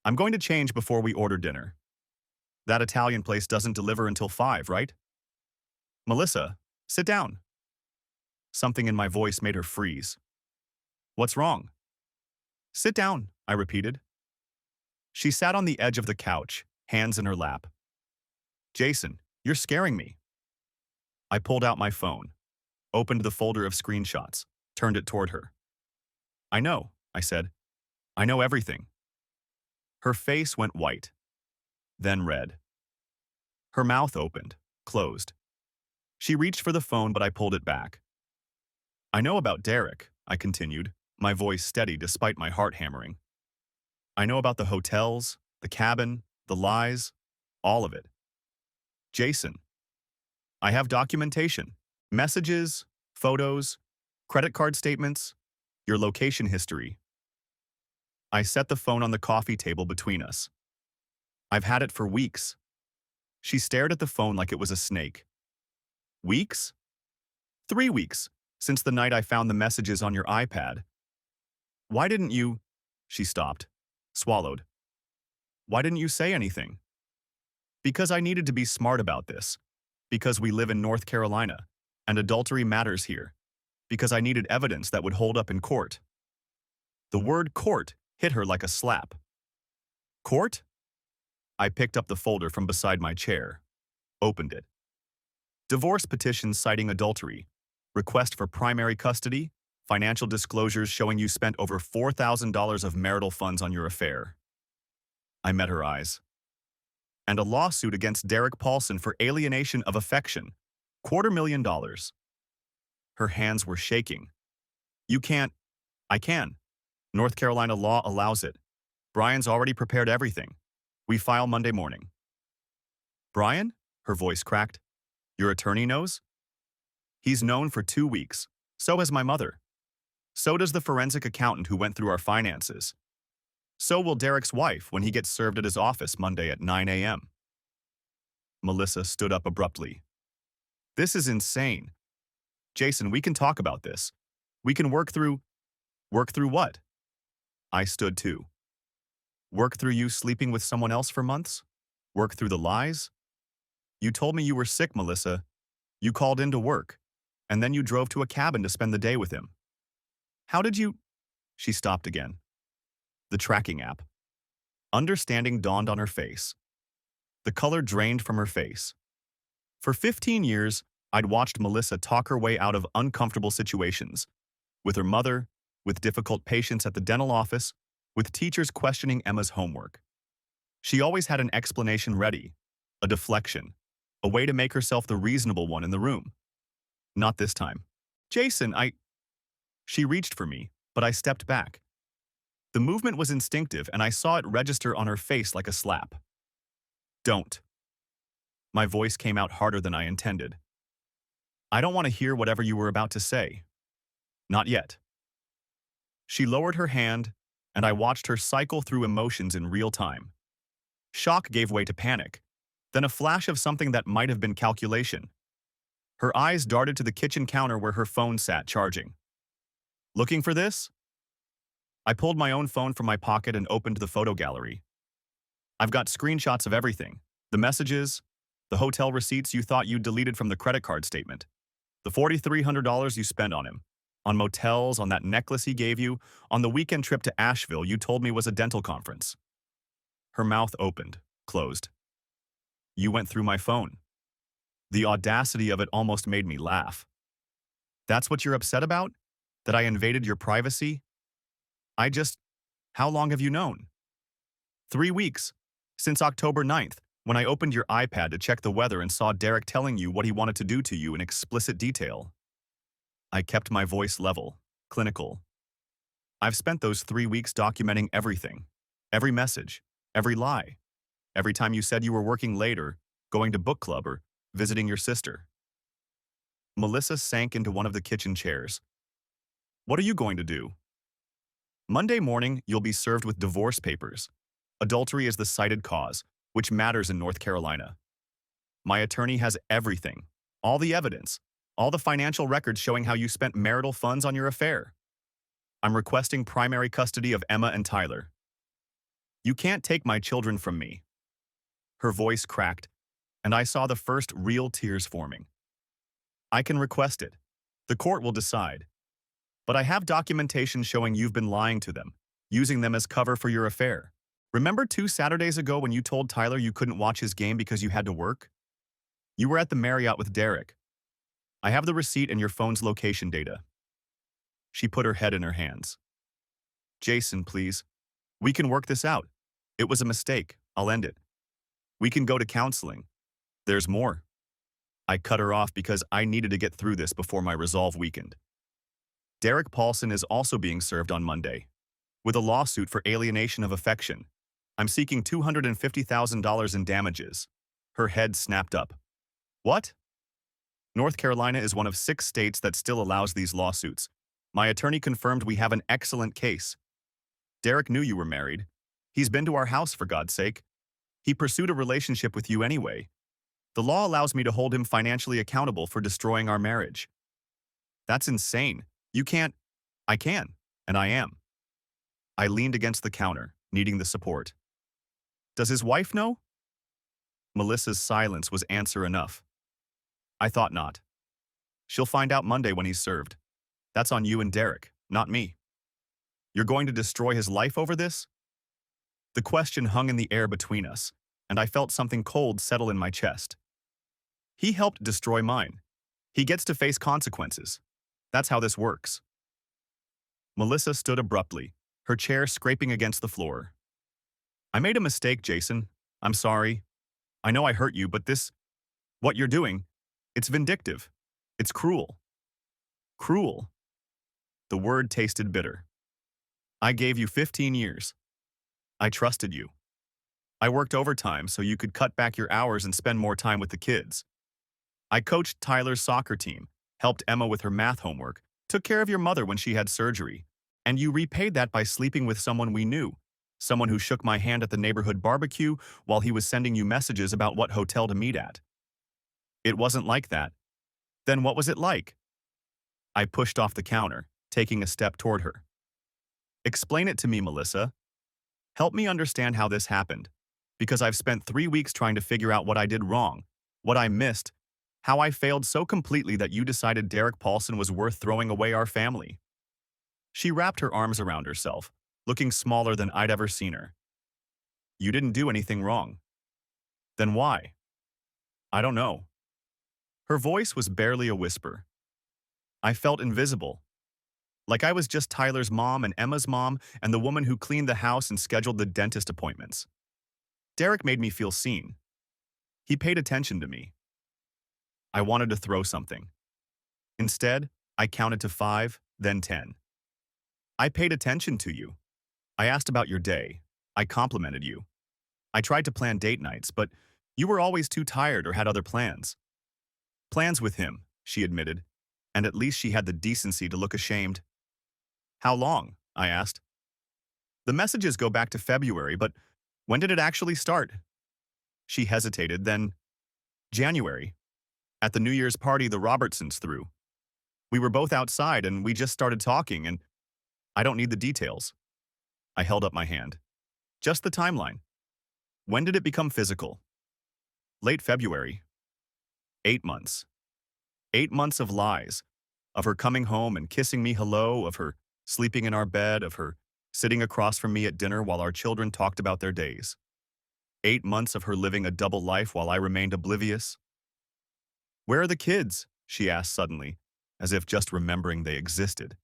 "I'm going to change before we order dinner. That Italian place doesn't deliver until 5, right?" "Melissa, sit down." Something in my voice made her freeze. "What's wrong?" "Sit down," I repeated. She sat on the edge of the couch, hands in her lap. "Jason, you're scaring me." I pulled out my phone, opened the folder of screenshots, turned it toward her. "I know," I said. "I know everything." Her face went white, then red. Her mouth opened, closed. She reached for the phone, but I pulled it back. "I know about Derek," I continued, my voice steady despite my heart hammering. "I know about the hotels, the cabin, the lies, all of it. Jason, I have documentation, messages, photos, credit card statements, your location history." I set the phone on the coffee table between us. "I've had it for weeks." She stared at the phone like it was a snake. "Weeks?" "3 weeks, since the night I found the messages on your iPad." "Why didn't you—" She stopped, swallowed. "Why didn't you say anything?" "Because I needed to be smart about this. Because we live in North Carolina, and adultery matters here. Because I needed evidence that would hold up in court." The word court hit her like a slap. "Court?" I picked up the folder from beside my chair, opened it. Divorce petitions citing adultery, request for primary custody, financial disclosures showing you spent over $4,000 of marital funds on your affair. I met her eyes. And a lawsuit against Derek Paulson for alienation of affection, $250,000. Her hands were shaking. "You can't—" "I can. North Carolina law allows it. Brian's already prepared everything. We file Monday morning. Brian? Her voice cracked. Your attorney knows? He's known for 2 weeks. So has my mother. So does the forensic accountant who went through our finances. So will Derek's wife when he gets served at his office Monday at 9 a.m. Melissa stood up abruptly. This is insane. Jason, we can talk about this. We can work through… Work through what? I stood too. Work through you sleeping with someone else for months? Work through the lies? You told me you were sick, Melissa. You called in to work, and then you drove to a cabin to spend the day with him. How did you… She stopped again. The tracking app. Understanding dawned on her face. The color drained from her face. For 15 years, I'd watched Melissa talk her way out of uncomfortable situations. With her mother, with difficult patients at the dental office, with teachers questioning Emma's homework. She always had an explanation ready, a deflection, a way to make herself the reasonable one in the room. Not this time. Jason, She reached for me, but I stepped back. The movement was instinctive, and I saw it register on her face like a slap. Don't. My voice came out harder than I intended. I don't want to hear whatever you were about to say. Not yet. She lowered her hand, and I watched her cycle through emotions in real time. Shock gave way to panic, then a flash of something that might have been calculation. Her eyes darted to the kitchen counter where her phone sat charging. Looking for this? I pulled my own phone from my pocket and opened the photo gallery. I've got screenshots of everything. The messages, the hotel receipts you thought you'd deleted from the credit card statement, the $4,300 you spent on him, on motels, on that necklace he gave you, on the weekend trip to Asheville you told me was a dental conference. Her mouth opened, closed. You went through my phone. The audacity of it almost made me laugh. That's what you're upset about? That I invaded your privacy? How long have you known? 3 weeks. Since October 9th, when I opened your iPad to check the weather and saw Derek telling you what he wanted to do to you in explicit detail. I kept my voice level, clinical. I've spent those 3 weeks documenting everything. Every message, every lie. Every time you said you were working late or going to book club or visiting your sister. Melissa sank into one of the kitchen chairs. What are you going to do? Monday morning, you'll be served with divorce papers. Adultery is the cited cause, which matters in North Carolina. My attorney has everything, all the evidence, all the financial records showing how you spent marital funds on your affair. I'm requesting primary custody of Emma and Tyler. You can't take my children from me. Her voice cracked, and I saw the first real tears forming. I can request it. The court will decide. But I have documentation showing you've been lying to them, using them as cover for your affair. Remember 2 Saturdays ago when you told Tyler you couldn't watch his game because you had to work? You were at the Marriott with Derek. I have the receipt and your phone's location data. She put her head in her hands. Jason, please. We can work this out. It was a mistake. I'll end it. We can go to counseling. There's more. I cut her off because I needed to get through this before my resolve weakened. Derek Paulson is also being served on Monday, with a lawsuit for alienation of affection. I'm seeking $250,000 in damages. Her head snapped up. What? North Carolina is one of 6 states that still allows these lawsuits. My attorney confirmed we have an excellent case. Derek knew you were married. He's been to our house, for God's sake. He pursued a relationship with you anyway. The law allows me to hold him financially accountable for destroying our marriage. That's insane. You can't. I can, and I am. I leaned against the counter, needing the support. Does his wife know? Melissa's silence was answer enough. I thought not. She'll find out Monday when he's served. That's on you and Derek, not me. You're going to destroy his life over this? The question hung in the air between us, and I felt something cold settle in my chest. He helped destroy mine. He gets to face consequences. That's how this works. Melissa stood abruptly, her chair scraping against the floor. I made a mistake, Jason. I'm sorry. I know I hurt you, but what you're doing, it's vindictive. It's cruel. Cruel. The word tasted bitter. I gave you 15 years. I trusted you. I worked overtime so you could cut back your hours and spend more time with the kids. I coached Tyler's soccer team, helped Emma with her math homework, took care of your mother when she had surgery, and you repaid that by sleeping with someone we knew, someone who shook my hand at the neighborhood barbecue while he was sending you messages about what hotel to meet at. It wasn't like that. Then what was it like? I pushed off the counter, taking a step toward her. Explain it to me, Melissa. Help me understand how this happened, because I've spent 3 weeks trying to figure out what I did wrong, what I missed, how I failed so completely that you decided Derek Paulson was worth throwing away our family. She wrapped her arms around herself, looking smaller than I'd ever seen her. You didn't do anything wrong. Then why? I don't know. Her voice was barely a whisper. I felt invisible, like I was just Tyler's mom and Emma's mom and the woman who cleaned the house and scheduled the dentist appointments. Derek made me feel seen. He paid attention to me. I wanted to throw something. Instead, I counted to 5, then 10. I paid attention to you. I asked about your day. I complimented you. I tried to plan date nights, but you were always too tired or had other plans. Plans with him, she admitted, and at least she had the decency to look ashamed. How long? I asked. The messages go back to February, but when did it actually start? She hesitated, then January. At the New Year's party the Robertsons threw. We were both outside and we just started talking, and I don't need the details. I held up my hand. Just the timeline. When did it become physical? Late February. 8 months. 8 months of lies. Of her coming home and kissing me hello, of her sleeping in our bed, of her sitting across from me at dinner while our children talked about their days. 8 months of her living a double life while I remained oblivious. Where are the kids? She asked suddenly, as if just remembering they existed.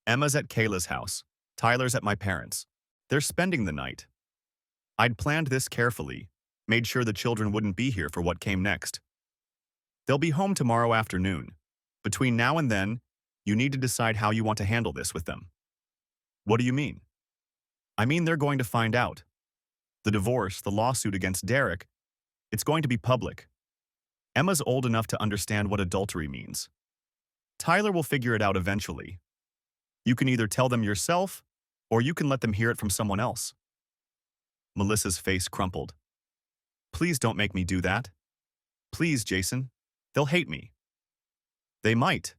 Emma's at Kayla's house. Tyler's at my parents'. They're spending the night. I'd planned this carefully, made sure the children wouldn't be here for what came next. They'll be home tomorrow afternoon. Between now and then, you need to decide how you want to handle this with them. What do you mean? I mean they're going to find out. The divorce, the lawsuit against Derek, it's going to be public. Emma's old enough to understand what adultery means. Tyler will figure it out eventually. You can either tell them yourself, or you can let them hear it from someone else. Melissa's face crumpled. Please don't make me do that. Please, Jason. They'll hate me. They might.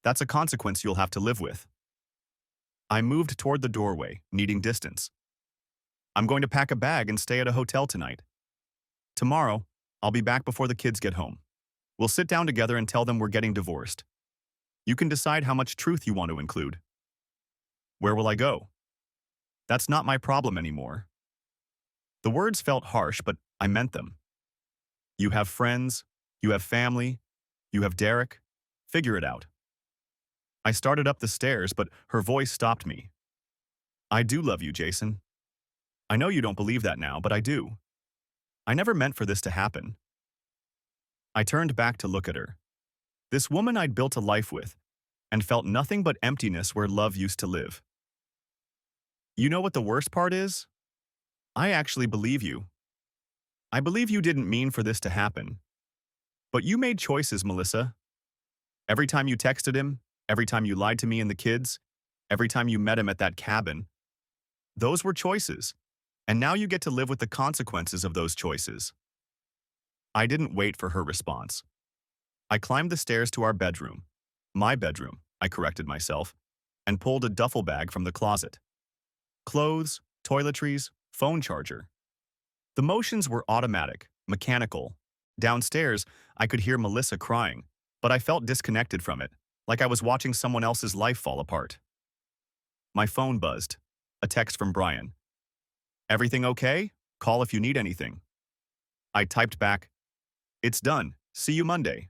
That's a consequence you'll have to live with. I moved toward the doorway, needing distance. I'm going to pack a bag and stay at a hotel tonight. Tomorrow, I'll be back before the kids get home. We'll sit down together and tell them we're getting divorced. You can decide how much truth you want to include. Where will I go? That's not my problem anymore. The words felt harsh, but I meant them. You have friends, you have family, you have Derek. Figure it out. I started up the stairs, but her voice stopped me. I do love you, Jason. I know you don't believe that now, but I do. I never meant for this to happen. I turned back to look at her. This woman I'd built a life with, and felt nothing but emptiness where love used to live. You know what the worst part is? I actually believe you. I believe you didn't mean for this to happen. But you made choices, Melissa. Every time you texted him, every time you lied to me and the kids, every time you met him at that cabin, those were choices, and now you get to live with the consequences of those choices. I didn't wait for her response. I climbed the stairs to our bedroom. My bedroom, I corrected myself, and pulled a duffel bag from the closet. Clothes, toiletries, phone charger. The motions were automatic, mechanical. Downstairs, I could hear Melissa crying, but I felt disconnected from it, like I was watching someone else's life fall apart. My phone buzzed. A text from Brian. Everything okay? Call if you need anything. I typed back, it's done. See you Monday.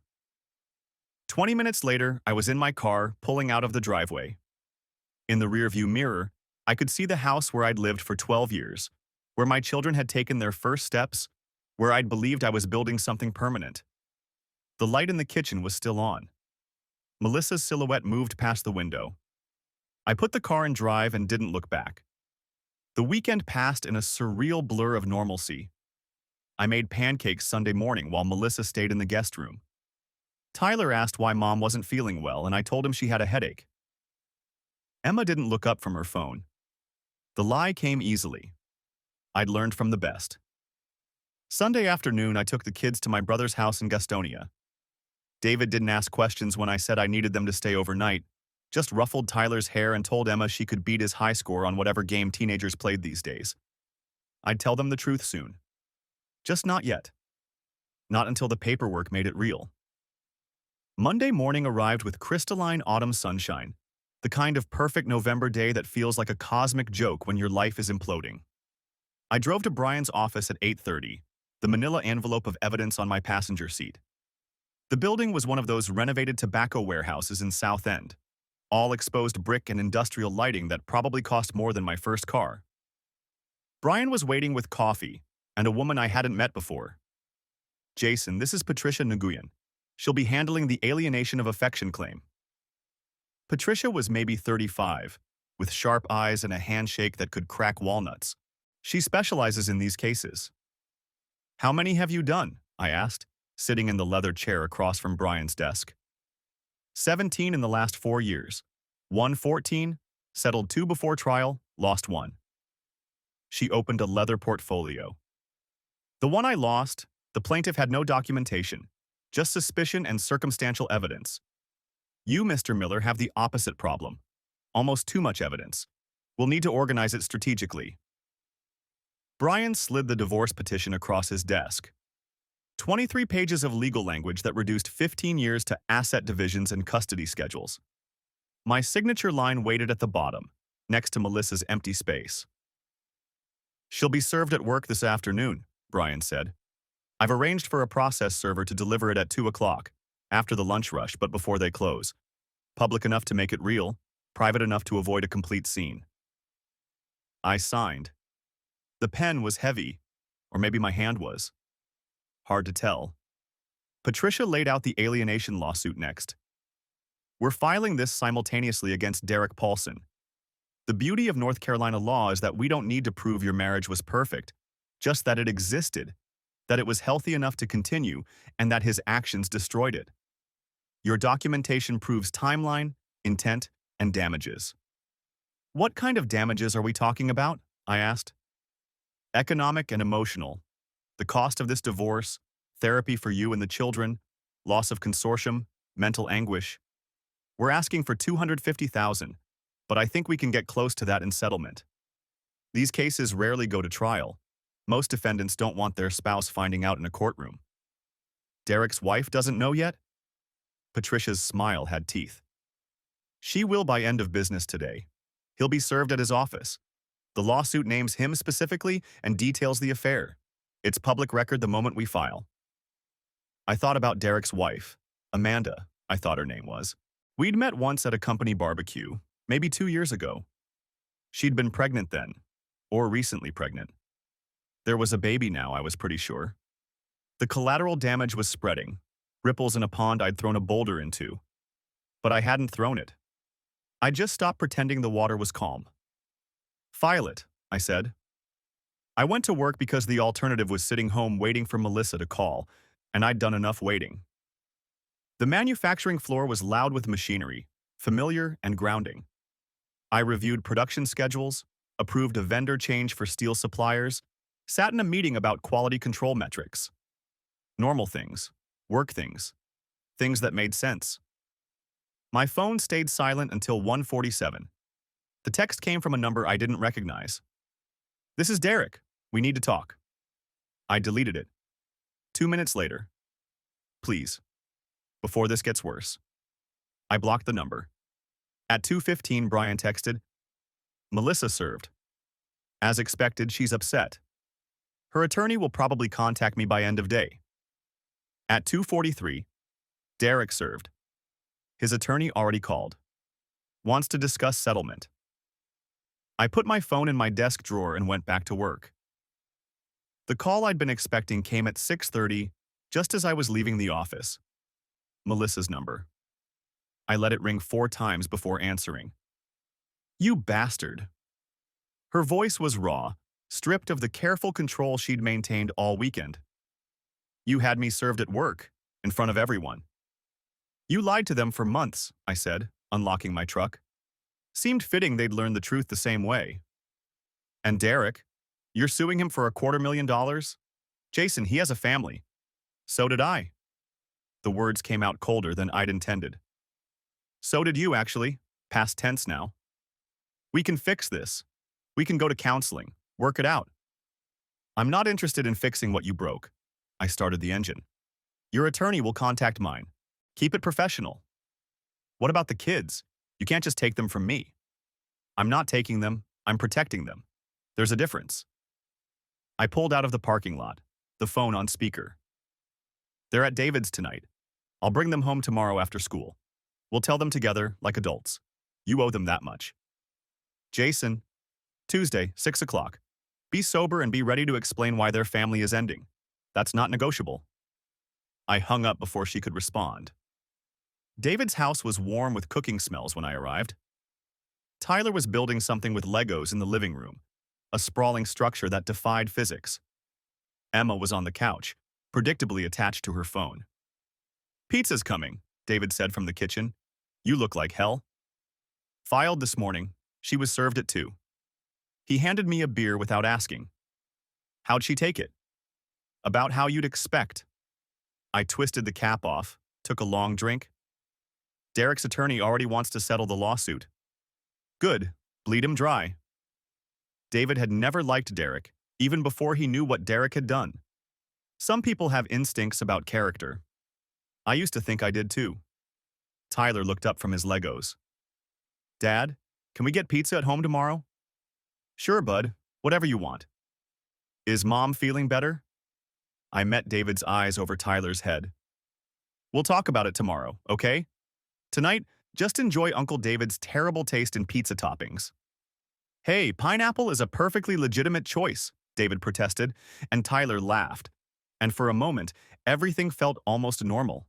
20 minutes later, I was in my car, pulling out of the driveway. In the rearview mirror, I could see the house where I'd lived for 12 years, where my children had taken their first steps, where I'd believed I was building something permanent. The light in the kitchen was still on. Melissa's silhouette moved past the window. I put the car in drive and didn't look back. The weekend passed in a surreal blur of normalcy. I made pancakes Sunday morning while Melissa stayed in the guest room. Tyler asked why Mom wasn't feeling well, and I told him she had a headache. Emma didn't look up from her phone. The lie came easily. I'd learned from the best. Sunday afternoon, I took the kids to my brother's house in Gastonia. David didn't ask questions when I said I needed them to stay overnight, just ruffled Tyler's hair and told Emma she could beat his high score on whatever game teenagers played these days. I'd tell them the truth soon. Just not yet. Not until the paperwork made it real. Monday morning arrived with crystalline autumn sunshine, the kind of perfect November day that feels like a cosmic joke when your life is imploding. I drove to Brian's office at 8:30, the manila envelope of evidence on my passenger seat. The building was one of those renovated tobacco warehouses in South End, all exposed brick and industrial lighting that probably cost more than my first car. Brian was waiting with coffee and a woman I hadn't met before. Jason, this is Patricia Nguyen. She'll be handling the alienation of affection claim. Patricia was maybe 35, with sharp eyes and a handshake that could crack walnuts. She specializes in these cases. How many have you done? I asked, sitting in the leather chair across from Brian's desk. 17 in the last 4 years. 14, settled 2 before trial, lost 1. She opened a leather portfolio. The one I lost, the plaintiff had no documentation, just suspicion and circumstantial evidence. You, Mr. Miller, have the opposite problem. Almost too much evidence. We'll need to organize it strategically. Brian slid the divorce petition across his desk. 23 pages of legal language that reduced 15 years to asset divisions and custody schedules. My signature line waited at the bottom, next to Melissa's empty space. She'll be served at work this afternoon, Brian said. I've arranged for a process server to deliver it at 2 o'clock, after the lunch rush but before they close. Public enough to make it real, private enough to avoid a complete scene. I signed. The pen was heavy, or maybe my hand was. Hard to tell. Patricia laid out the alienation lawsuit next. We're filing this simultaneously against Derek Paulson. The beauty of North Carolina law is that we don't need to prove your marriage was perfect, just that it existed, that it was healthy enough to continue, and that his actions destroyed it. Your documentation proves timeline, intent, and damages. What kind of damages are we talking about? I asked. Economic and emotional. The cost of this divorce, therapy for you and the children, loss of consortium, mental anguish. We're asking for $250,000, but I think we can get close to that in settlement. These cases rarely go to trial. Most defendants don't want their spouse finding out in a courtroom. Derek's wife doesn't know yet? Patricia's smile had teeth. She will by end of business today. He'll be served at his office. The lawsuit names him specifically and details the affair. It's public record the moment we file. I thought about Derek's wife, Amanda, I thought her name was. We'd met once at a company barbecue, maybe 2 years ago. She'd been pregnant then, or recently pregnant. There was a baby now, I was pretty sure. The collateral damage was spreading, ripples in a pond I'd thrown a boulder into. But I hadn't thrown it. I just stopped pretending the water was calm. File it, I said. I went to work because the alternative was sitting home waiting for Melissa to call, and I'd done enough waiting. The manufacturing floor was loud with machinery, familiar and grounding. I reviewed production schedules, approved a vendor change for steel suppliers, sat in a meeting about quality control metrics. Normal things, work things, things that made sense. My phone stayed silent until 1:47. The text came from a number I didn't recognize. This is Derek. We need to talk. I deleted it. 2 minutes later. Please. Before this gets worse. I blocked the number. At 2:15, Brian texted, Melissa served. As expected, she's upset. Her attorney will probably contact me by end of day. At 2:43, Derek served. His attorney already called. Wants to discuss settlement. I put my phone in my desk drawer and went back to work. The call I'd been expecting came at 6:30, just as I was leaving the office. Melissa's number. I let it ring 4 times before answering. You bastard. Her voice was raw, stripped of the careful control she'd maintained all weekend. You had me served at work, in front of everyone. You lied to them for months, I said, unlocking my truck. Seemed fitting they'd learn the truth the same way. And Derek? You're suing him for $250,000? Jason, he has a family. So did I. The words came out colder than I'd intended. So did you, actually. Past tense now. We can fix this. We can go to counseling. Work it out. I'm not interested in fixing what you broke. I started the engine. Your attorney will contact mine. Keep it professional. What about the kids? You can't just take them from me. I'm not taking them. I'm protecting them. There's a difference. I pulled out of the parking lot, the phone on speaker. They're at David's tonight. I'll bring them home tomorrow after school. We'll tell them together, like adults. You owe them that much. Jason, Tuesday, 6 o'clock. Be sober and be ready to explain why their family is ending. That's not negotiable. I hung up before she could respond. David's house was warm with cooking smells when I arrived. Tyler was building something with Legos in the living room, a sprawling structure that defied physics. Emma was on the couch, predictably attached to her phone. Pizza's coming, David said from the kitchen. You look like hell. Filed this morning. She was served at 2. He handed me a beer without asking. How'd she take it? About how you'd expect. I twisted the cap off, took a long drink. Derek's attorney already wants to settle the lawsuit. Good, bleed him dry. David had never liked Derek, even before he knew what Derek had done. Some people have instincts about character. I used to think I did too. Tyler looked up from his Legos. Dad, can we get pizza at home tomorrow? Sure, bud, whatever you want. Is Mom feeling better? I met David's eyes over Tyler's head. We'll talk about it tomorrow, okay? Tonight, just enjoy Uncle David's terrible taste in pizza toppings. Hey, pineapple is a perfectly legitimate choice, David protested, and Tyler laughed. And for a moment, everything felt almost normal.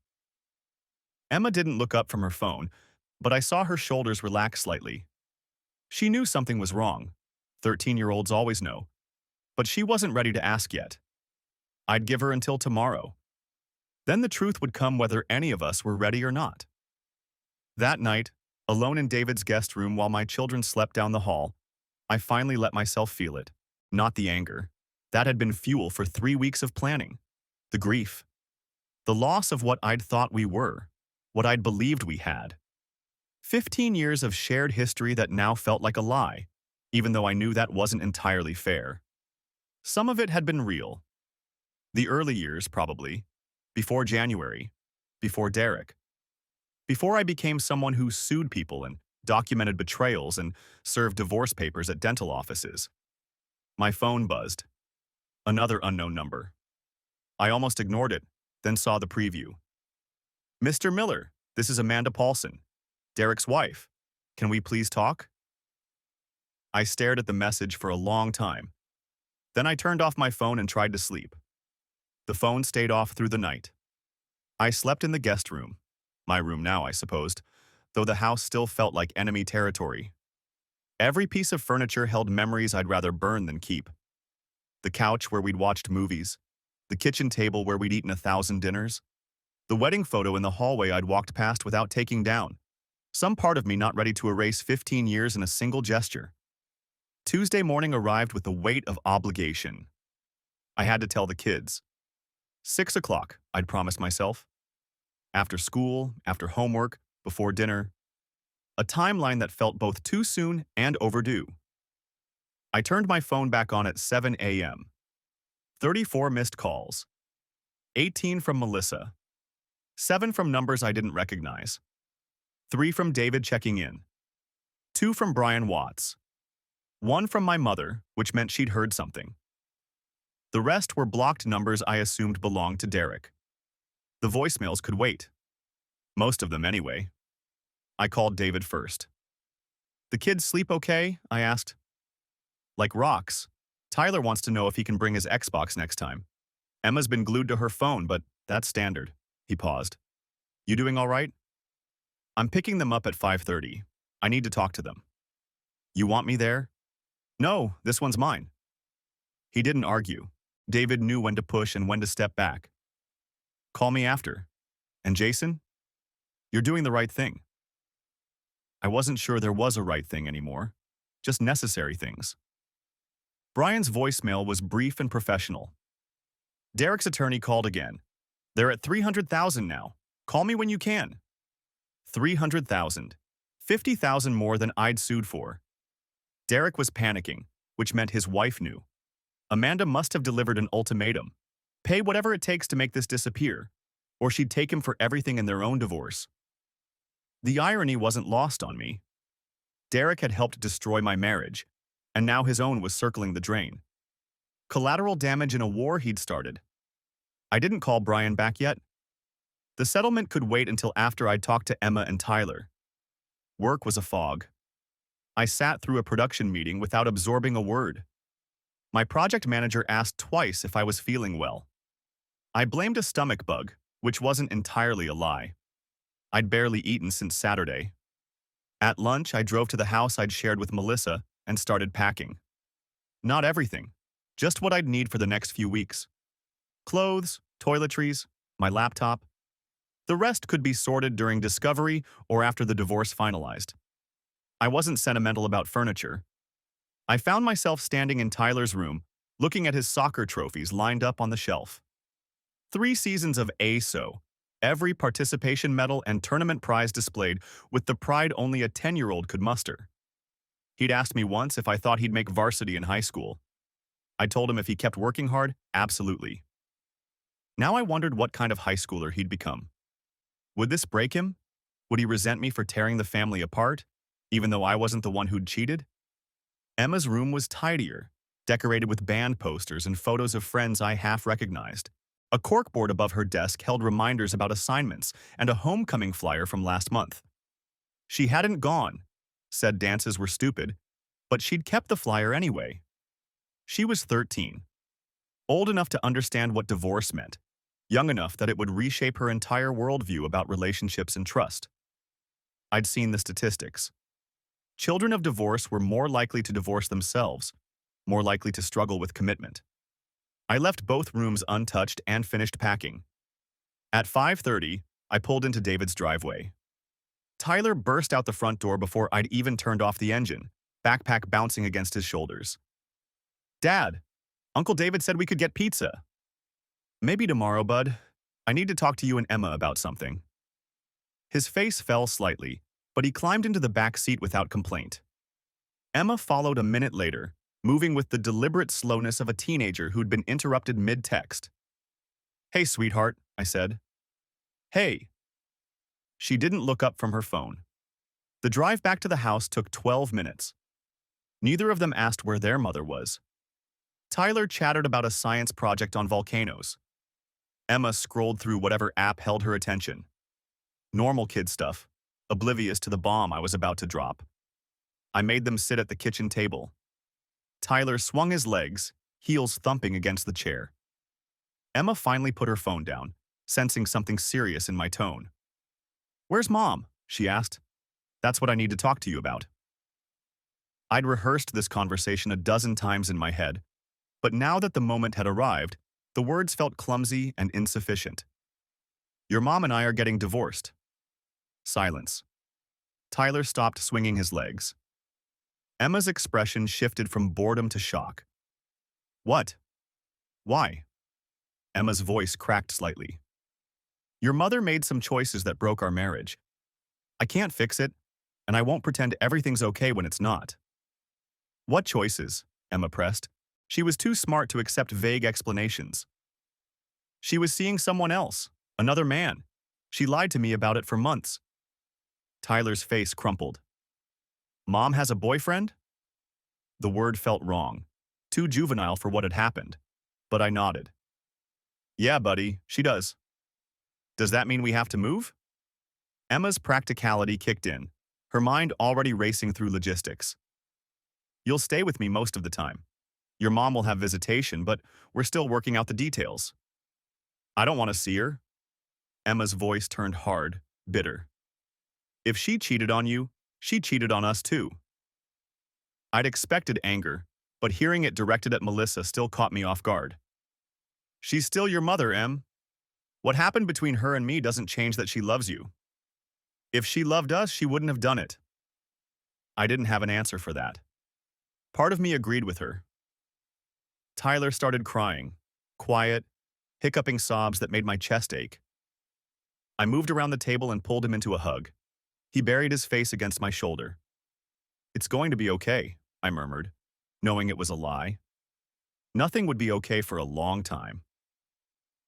Emma didn't look up from her phone, but I saw her shoulders relax slightly. She knew something was wrong. 13-year-olds always know. But she wasn't ready to ask yet. I'd give her until tomorrow. Then the truth would come whether any of us were ready or not. That night, alone in David's guest room while my children slept down the hall, I finally let myself feel it. Not the anger. That had been fuel for 3 weeks of planning. The grief. The loss of what I'd thought we were. What I'd believed we had. 15 years of shared history that now felt like a lie, even though I knew that wasn't entirely fair. Some of it had been real. The early years, probably. Before January. Before Derek. Before I became someone who sued people and documented betrayals and served divorce papers at dental offices. My phone buzzed. Another unknown number. I almost ignored it, then saw the preview. Mr. Miller, this is Amanda Paulson, Derek's wife. Can we please talk? I stared at the message for a long time. Then I turned off my phone and tried to sleep. The phone stayed off through the night. I slept in the guest room. My room now, I supposed, though the house still felt like enemy territory. Every piece of furniture held memories I'd rather burn than keep. The couch where we'd watched movies, the kitchen table where we'd eaten 1,000 dinners, the wedding photo in the hallway I'd walked past without taking down, some part of me not ready to erase 15 years in a single gesture. Tuesday morning arrived with the weight of obligation. I had to tell the kids. 6 o'clock, I'd promised myself. After school, after homework, before dinner. A timeline that felt both too soon and overdue. I turned my phone back on at 7 a.m. 34 missed calls. 18 from Melissa. 7 from numbers I didn't recognize. 3 from David checking in. 2 from Brian Watts. 1 from my mother, which meant she'd heard something. The rest were blocked numbers I assumed belonged to Derek. The voicemails could wait. Most of them anyway. I called David first. The kids sleep okay? I asked. Like rocks. Tyler wants to know if he can bring his Xbox next time. Emma's been glued to her phone, but that's standard. He paused. You doing all right? I'm picking them up at 5:30. I need to talk to them. You want me there? No, this one's mine. He didn't argue. David knew when to push and when to step back. Call me after. And Jason, you're doing the right thing. I wasn't sure there was a right thing anymore, just necessary things. Brian's voicemail was brief and professional. Derek's attorney called again. They're at 300,000 now. Call me when you can. 300,000. 50,000 more than I'd sued for. Derek was panicking, which meant his wife knew. Amanda must have delivered an ultimatum. Pay whatever it takes to make this disappear, or she'd take him for everything in their own divorce. The irony wasn't lost on me. Derek had helped destroy my marriage, and now his own was circling the drain. Collateral damage in a war he'd started. I didn't call Brian back yet. The settlement could wait until after I'd talked to Emma and Tyler. Work was a fog. I sat through a production meeting without absorbing a word. My project manager asked twice if I was feeling well. I blamed a stomach bug, which wasn't entirely a lie. I'd barely eaten since Saturday. At lunch, I drove to the house I'd shared with Melissa and started packing. Not everything, just what I'd need for the next few weeks. Clothes, toiletries, my laptop. The rest could be sorted during discovery or after the divorce finalized. I wasn't sentimental about furniture. I found myself standing in Tyler's room, looking at his soccer trophies lined up on the shelf. 3 seasons of ASO, every participation medal and tournament prize displayed with the pride only a 10-year-old could muster. He'd asked me once if I thought he'd make varsity in high school. I told him if he kept working hard, absolutely. Now I wondered what kind of high schooler he'd become. Would this break him? Would he resent me for tearing the family apart, even though I wasn't the one who'd cheated? Emma's room was tidier, decorated with band posters and photos of friends I half recognized. A corkboard above her desk held reminders about assignments and a homecoming flyer from last month. She hadn't gone, said dances were stupid, but she'd kept the flyer anyway. She was 13, old enough to understand what divorce meant, young enough that it would reshape her entire worldview about relationships and trust. I'd seen the statistics. Children of divorce were more likely to divorce themselves, more likely to struggle with commitment. I left both rooms untouched and finished packing. At 5:30, I pulled into David's driveway. Tyler burst out the front door before I'd even turned off the engine, backpack bouncing against his shoulders. Dad, Uncle David said we could get pizza. Maybe tomorrow, bud. I need to talk to you and Emma about something. His face fell slightly, but he climbed into the back seat without complaint. Emma followed a minute later, moving with the deliberate slowness of a teenager who'd been interrupted mid-text. Hey, sweetheart, I said. Hey. She didn't look up from her phone. The drive back to the house took 12 minutes. Neither of them asked where their mother was. Tyler chattered about a science project on volcanoes. Emma scrolled through whatever app held her attention. Normal kid stuff, oblivious to the bomb I was about to drop. I made them sit at the kitchen table. Tyler swung his legs, heels thumping against the chair. Emma finally put her phone down, sensing something serious in my tone. Where's Mom? She asked. That's what I need to talk to you about. I'd rehearsed this conversation a dozen times in my head, but now that the moment had arrived, the words felt clumsy and insufficient. Your mom and I are getting divorced. Silence. Tyler stopped swinging his legs. Emma's expression shifted from boredom to shock. What? Why? Emma's voice cracked slightly. Your mother made some choices that broke our marriage. I can't fix it, and I won't pretend everything's okay when it's not. What choices? Emma pressed. She was too smart to accept vague explanations. She was seeing someone else, another man. She lied to me about it for months. Tyler's face crumpled. Mom has a boyfriend? The word felt wrong, too juvenile for what had happened, but I nodded. Yeah, buddy, she does. Does that mean we have to move? Emma's practicality kicked in, her mind already racing through logistics. You'll stay with me most of the time. Your mom will have visitation, but we're still working out the details. I don't want to see her. Emma's voice turned hard, bitter. If she cheated on you, she cheated on us too. I'd expected anger, but hearing it directed at Melissa still caught me off guard. She's still your mother, Em. What happened between her and me doesn't change that she loves you. If she loved us, she wouldn't have done it. I didn't have an answer for that. Part of me agreed with her. Tyler started crying, quiet, hiccuping sobs that made my chest ache. I moved around the table and pulled him into a hug. He buried his face against my shoulder. It's going to be okay, I murmured, knowing it was a lie. Nothing would be okay for a long time.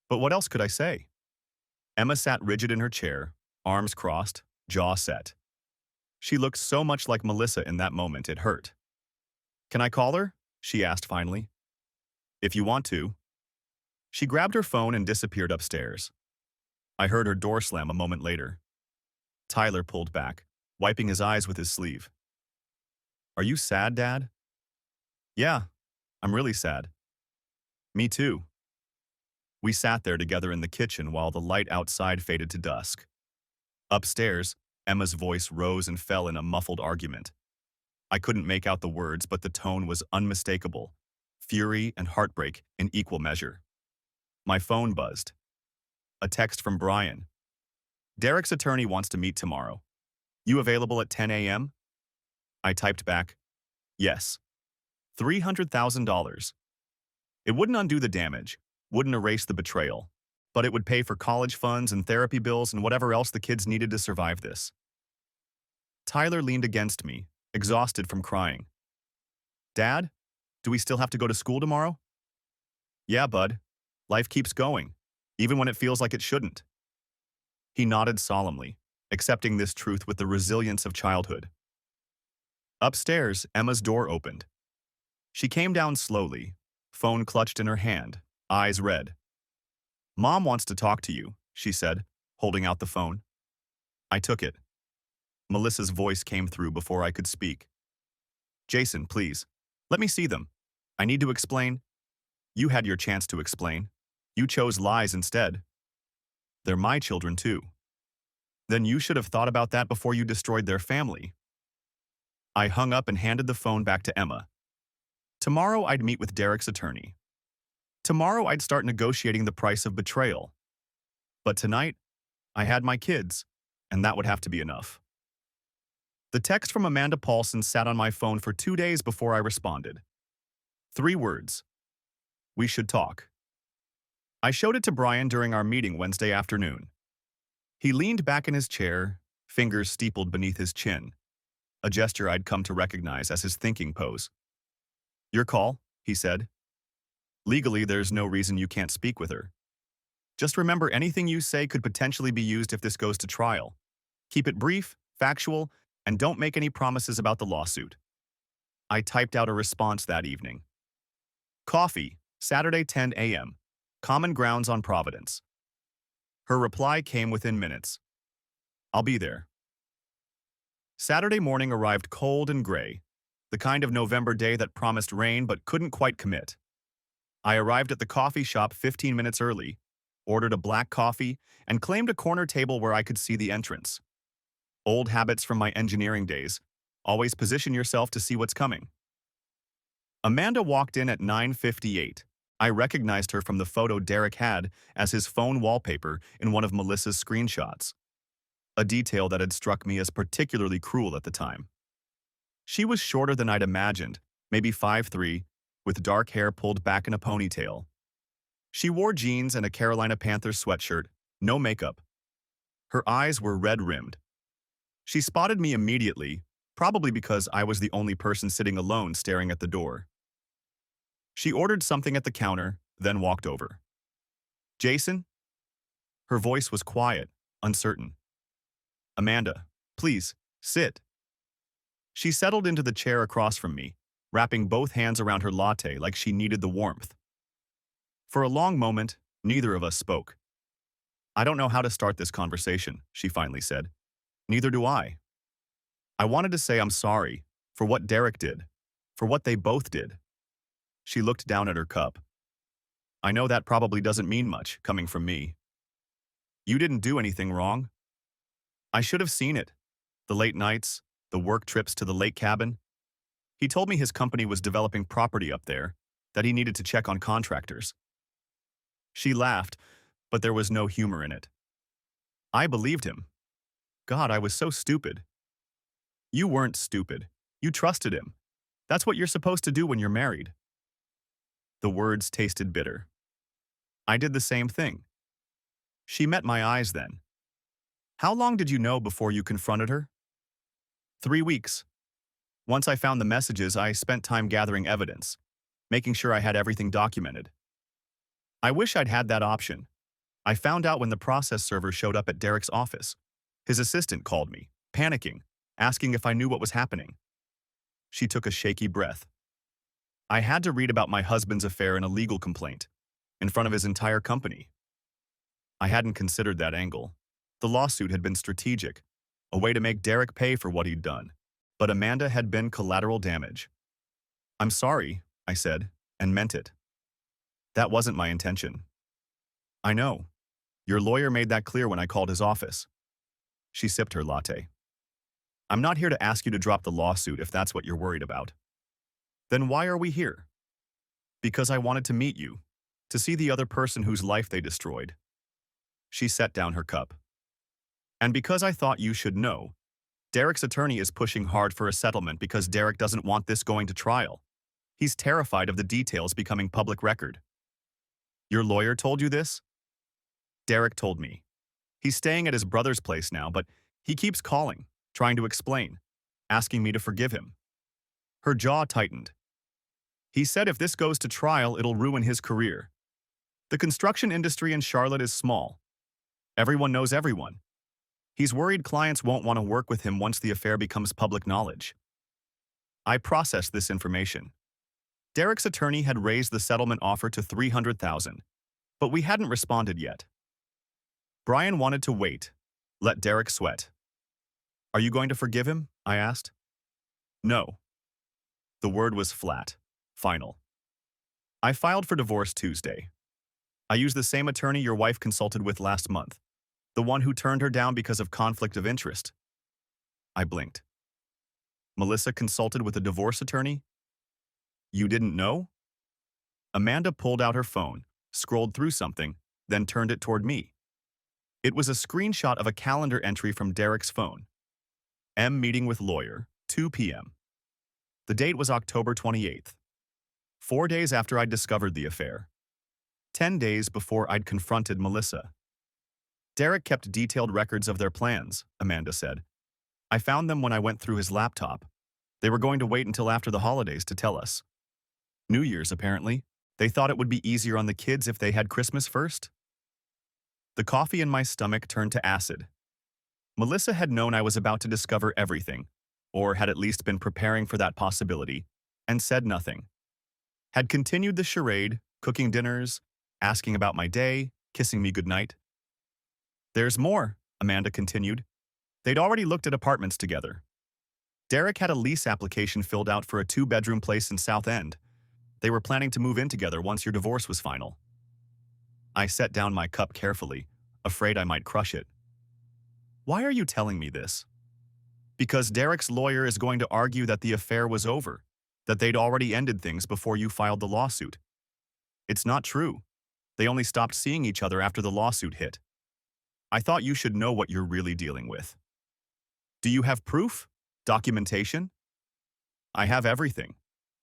But what else could I say? Emma sat rigid in her chair, arms crossed, jaw set. She looked so much like Melissa in that moment it hurt. Can I call her? She asked finally. If you want to. She grabbed her phone and disappeared upstairs. I heard her door slam a moment later. Tyler pulled back, wiping his eyes with his sleeve. Are you sad, Dad? Yeah, I'm really sad. Me too. We sat there together in the kitchen while the light outside faded to dusk. Upstairs, Emma's voice rose and fell in a muffled argument. I couldn't make out the words, but the tone was unmistakable, fury and heartbreak in equal measure. My phone buzzed. A text from Brian. Derek's attorney wants to meet tomorrow. You available at 10 a.m.? I typed back, yes. $300,000. It wouldn't undo the damage, wouldn't erase the betrayal, but it would pay for college funds and therapy bills and whatever else the kids needed to survive this. Tyler leaned against me, exhausted from crying. Dad, do we still have to go to school tomorrow? Yeah, bud. Life keeps going, even when it feels like it shouldn't. He nodded solemnly, accepting this truth with the resilience of childhood. Upstairs, Emma's door opened. She came down slowly, phone clutched in her hand, eyes red. Mom wants to talk to you, she said, holding out the phone. I took it. Melissa's voice came through before I could speak. Jason, please, let me see them. I need to explain. You had your chance to explain. You chose lies instead. They're my children too. Then you should have thought about that before you destroyed their family. I hung up and handed the phone back to Emma. Tomorrow I'd meet with Derek's attorney. Tomorrow I'd start negotiating the price of betrayal. But tonight, I had my kids, and that would have to be enough. The text from Amanda Paulson sat on my phone for 2 days before I responded. 3 words. We should talk. I showed it to Brian during our meeting Wednesday afternoon. He leaned back in his chair, fingers steepled beneath his chin, a gesture I'd come to recognize as his thinking pose. Your call, he said. Legally, there's no reason you can't speak with her. Just remember, anything you say could potentially be used if this goes to trial. Keep it brief, factual, and don't make any promises about the lawsuit. I typed out a response that evening. Coffee, Saturday 10 a.m. Common grounds on Providence. Her reply came within minutes. I'll be there. Saturday morning arrived cold and gray, the kind of November day that promised rain but couldn't quite commit. I arrived at the coffee shop 15 minutes early, ordered a black coffee, and claimed a corner table where I could see the entrance. Old habits from my engineering days. Always position yourself to see what's coming. Amanda walked in at 9:58. I recognized her from the photo Derek had as his phone wallpaper in one of Melissa's screenshots, a detail that had struck me as particularly cruel at the time. She was shorter than I'd imagined, maybe 5'3", with dark hair pulled back in a ponytail. She wore jeans and a Carolina Panthers sweatshirt, no makeup. Her eyes were red-rimmed. She spotted me immediately, probably because I was the only person sitting alone staring at the door. She ordered something at the counter, then walked over. Jason? Her voice was quiet, uncertain. Amanda, please, sit. She settled into the chair across from me, wrapping both hands around her latte like she needed the warmth. For a long moment, neither of us spoke. I don't know how to start this conversation, she finally said. Neither do I. I wanted to say I'm sorry for what Derek did, for what they both did. She looked down at her cup. I know that probably doesn't mean much, coming from me. You didn't do anything wrong. I should have seen it. The late nights, the work trips to the lake cabin. He told me his company was developing property up there, that he needed to check on contractors. She laughed, but there was no humor in it. I believed him. God, I was so stupid. You weren't stupid. You trusted him. That's what you're supposed to do when you're married. The words tasted bitter. I did the same thing. She met my eyes then. How long did you know before you confronted her? 3 weeks. Once I found the messages, I spent time gathering evidence, making sure I had everything documented. I wish I'd had that option. I found out when the process server showed up at Derek's office. His assistant called me, panicking, asking if I knew what was happening. She took a shaky breath. I had to read about my husband's affair in a legal complaint, in front of his entire company. I hadn't considered that angle. The lawsuit had been strategic, a way to make Derek pay for what he'd done. But Amanda had been collateral damage. I'm sorry, I said, and meant it. That wasn't my intention. I know. Your lawyer made that clear when I called his office. She sipped her latte. I'm not here to ask you to drop the lawsuit if that's what you're worried about. Then why are we here? Because I wanted to meet you, to see the other person whose life they destroyed. She set down her cup. And because I thought you should know, Derek's attorney is pushing hard for a settlement because Derek doesn't want this going to trial. He's terrified of the details becoming public record. Your lawyer told you this? Derek told me. He's staying at his brother's place now, but he keeps calling, trying to explain, asking me to forgive him. Her jaw tightened. He said if this goes to trial, it'll ruin his career. The construction industry in Charlotte is small. Everyone knows everyone. He's worried clients won't want to work with him once the affair becomes public knowledge. I processed this information. Derek's attorney had raised the settlement offer to $300,000, but we hadn't responded yet. Brian wanted to wait, let Derek sweat. Are you going to forgive him? I asked. No. The word was flat, final. I filed for divorce Tuesday. I used the same attorney your wife consulted with last month, the one who turned her down because of conflict of interest. I blinked. Melissa consulted with a divorce attorney? You didn't know? Amanda pulled out her phone, scrolled through something, then turned it toward me. It was a screenshot of a calendar entry from Derek's phone. M meeting with lawyer, 2 p.m. The date was October 28th. 4 days after I'd discovered the affair. 10 days before I'd confronted Melissa. Derek kept detailed records of their plans, Amanda said. I found them when I went through his laptop. They were going to wait until after the holidays to tell us. New Year's, apparently. They thought it would be easier on the kids if they had Christmas first. The coffee in my stomach turned to acid. Melissa had known I was about to discover everything, or had at least been preparing for that possibility, and said nothing. Had continued the charade, cooking dinners, asking about my day, kissing me goodnight. There's more, Amanda continued. They'd already looked at apartments together. Derek had a lease application filled out for a 2-bedroom place in South End. They were planning to move in together once your divorce was final. I set down my cup carefully, afraid I might crush it. Why are you telling me this? Because Derek's lawyer is going to argue that the affair was over, that they'd already ended things before you filed the lawsuit. It's not true. They only stopped seeing each other after the lawsuit hit. I thought you should know what you're really dealing with. Do you have proof? Documentation? I have everything.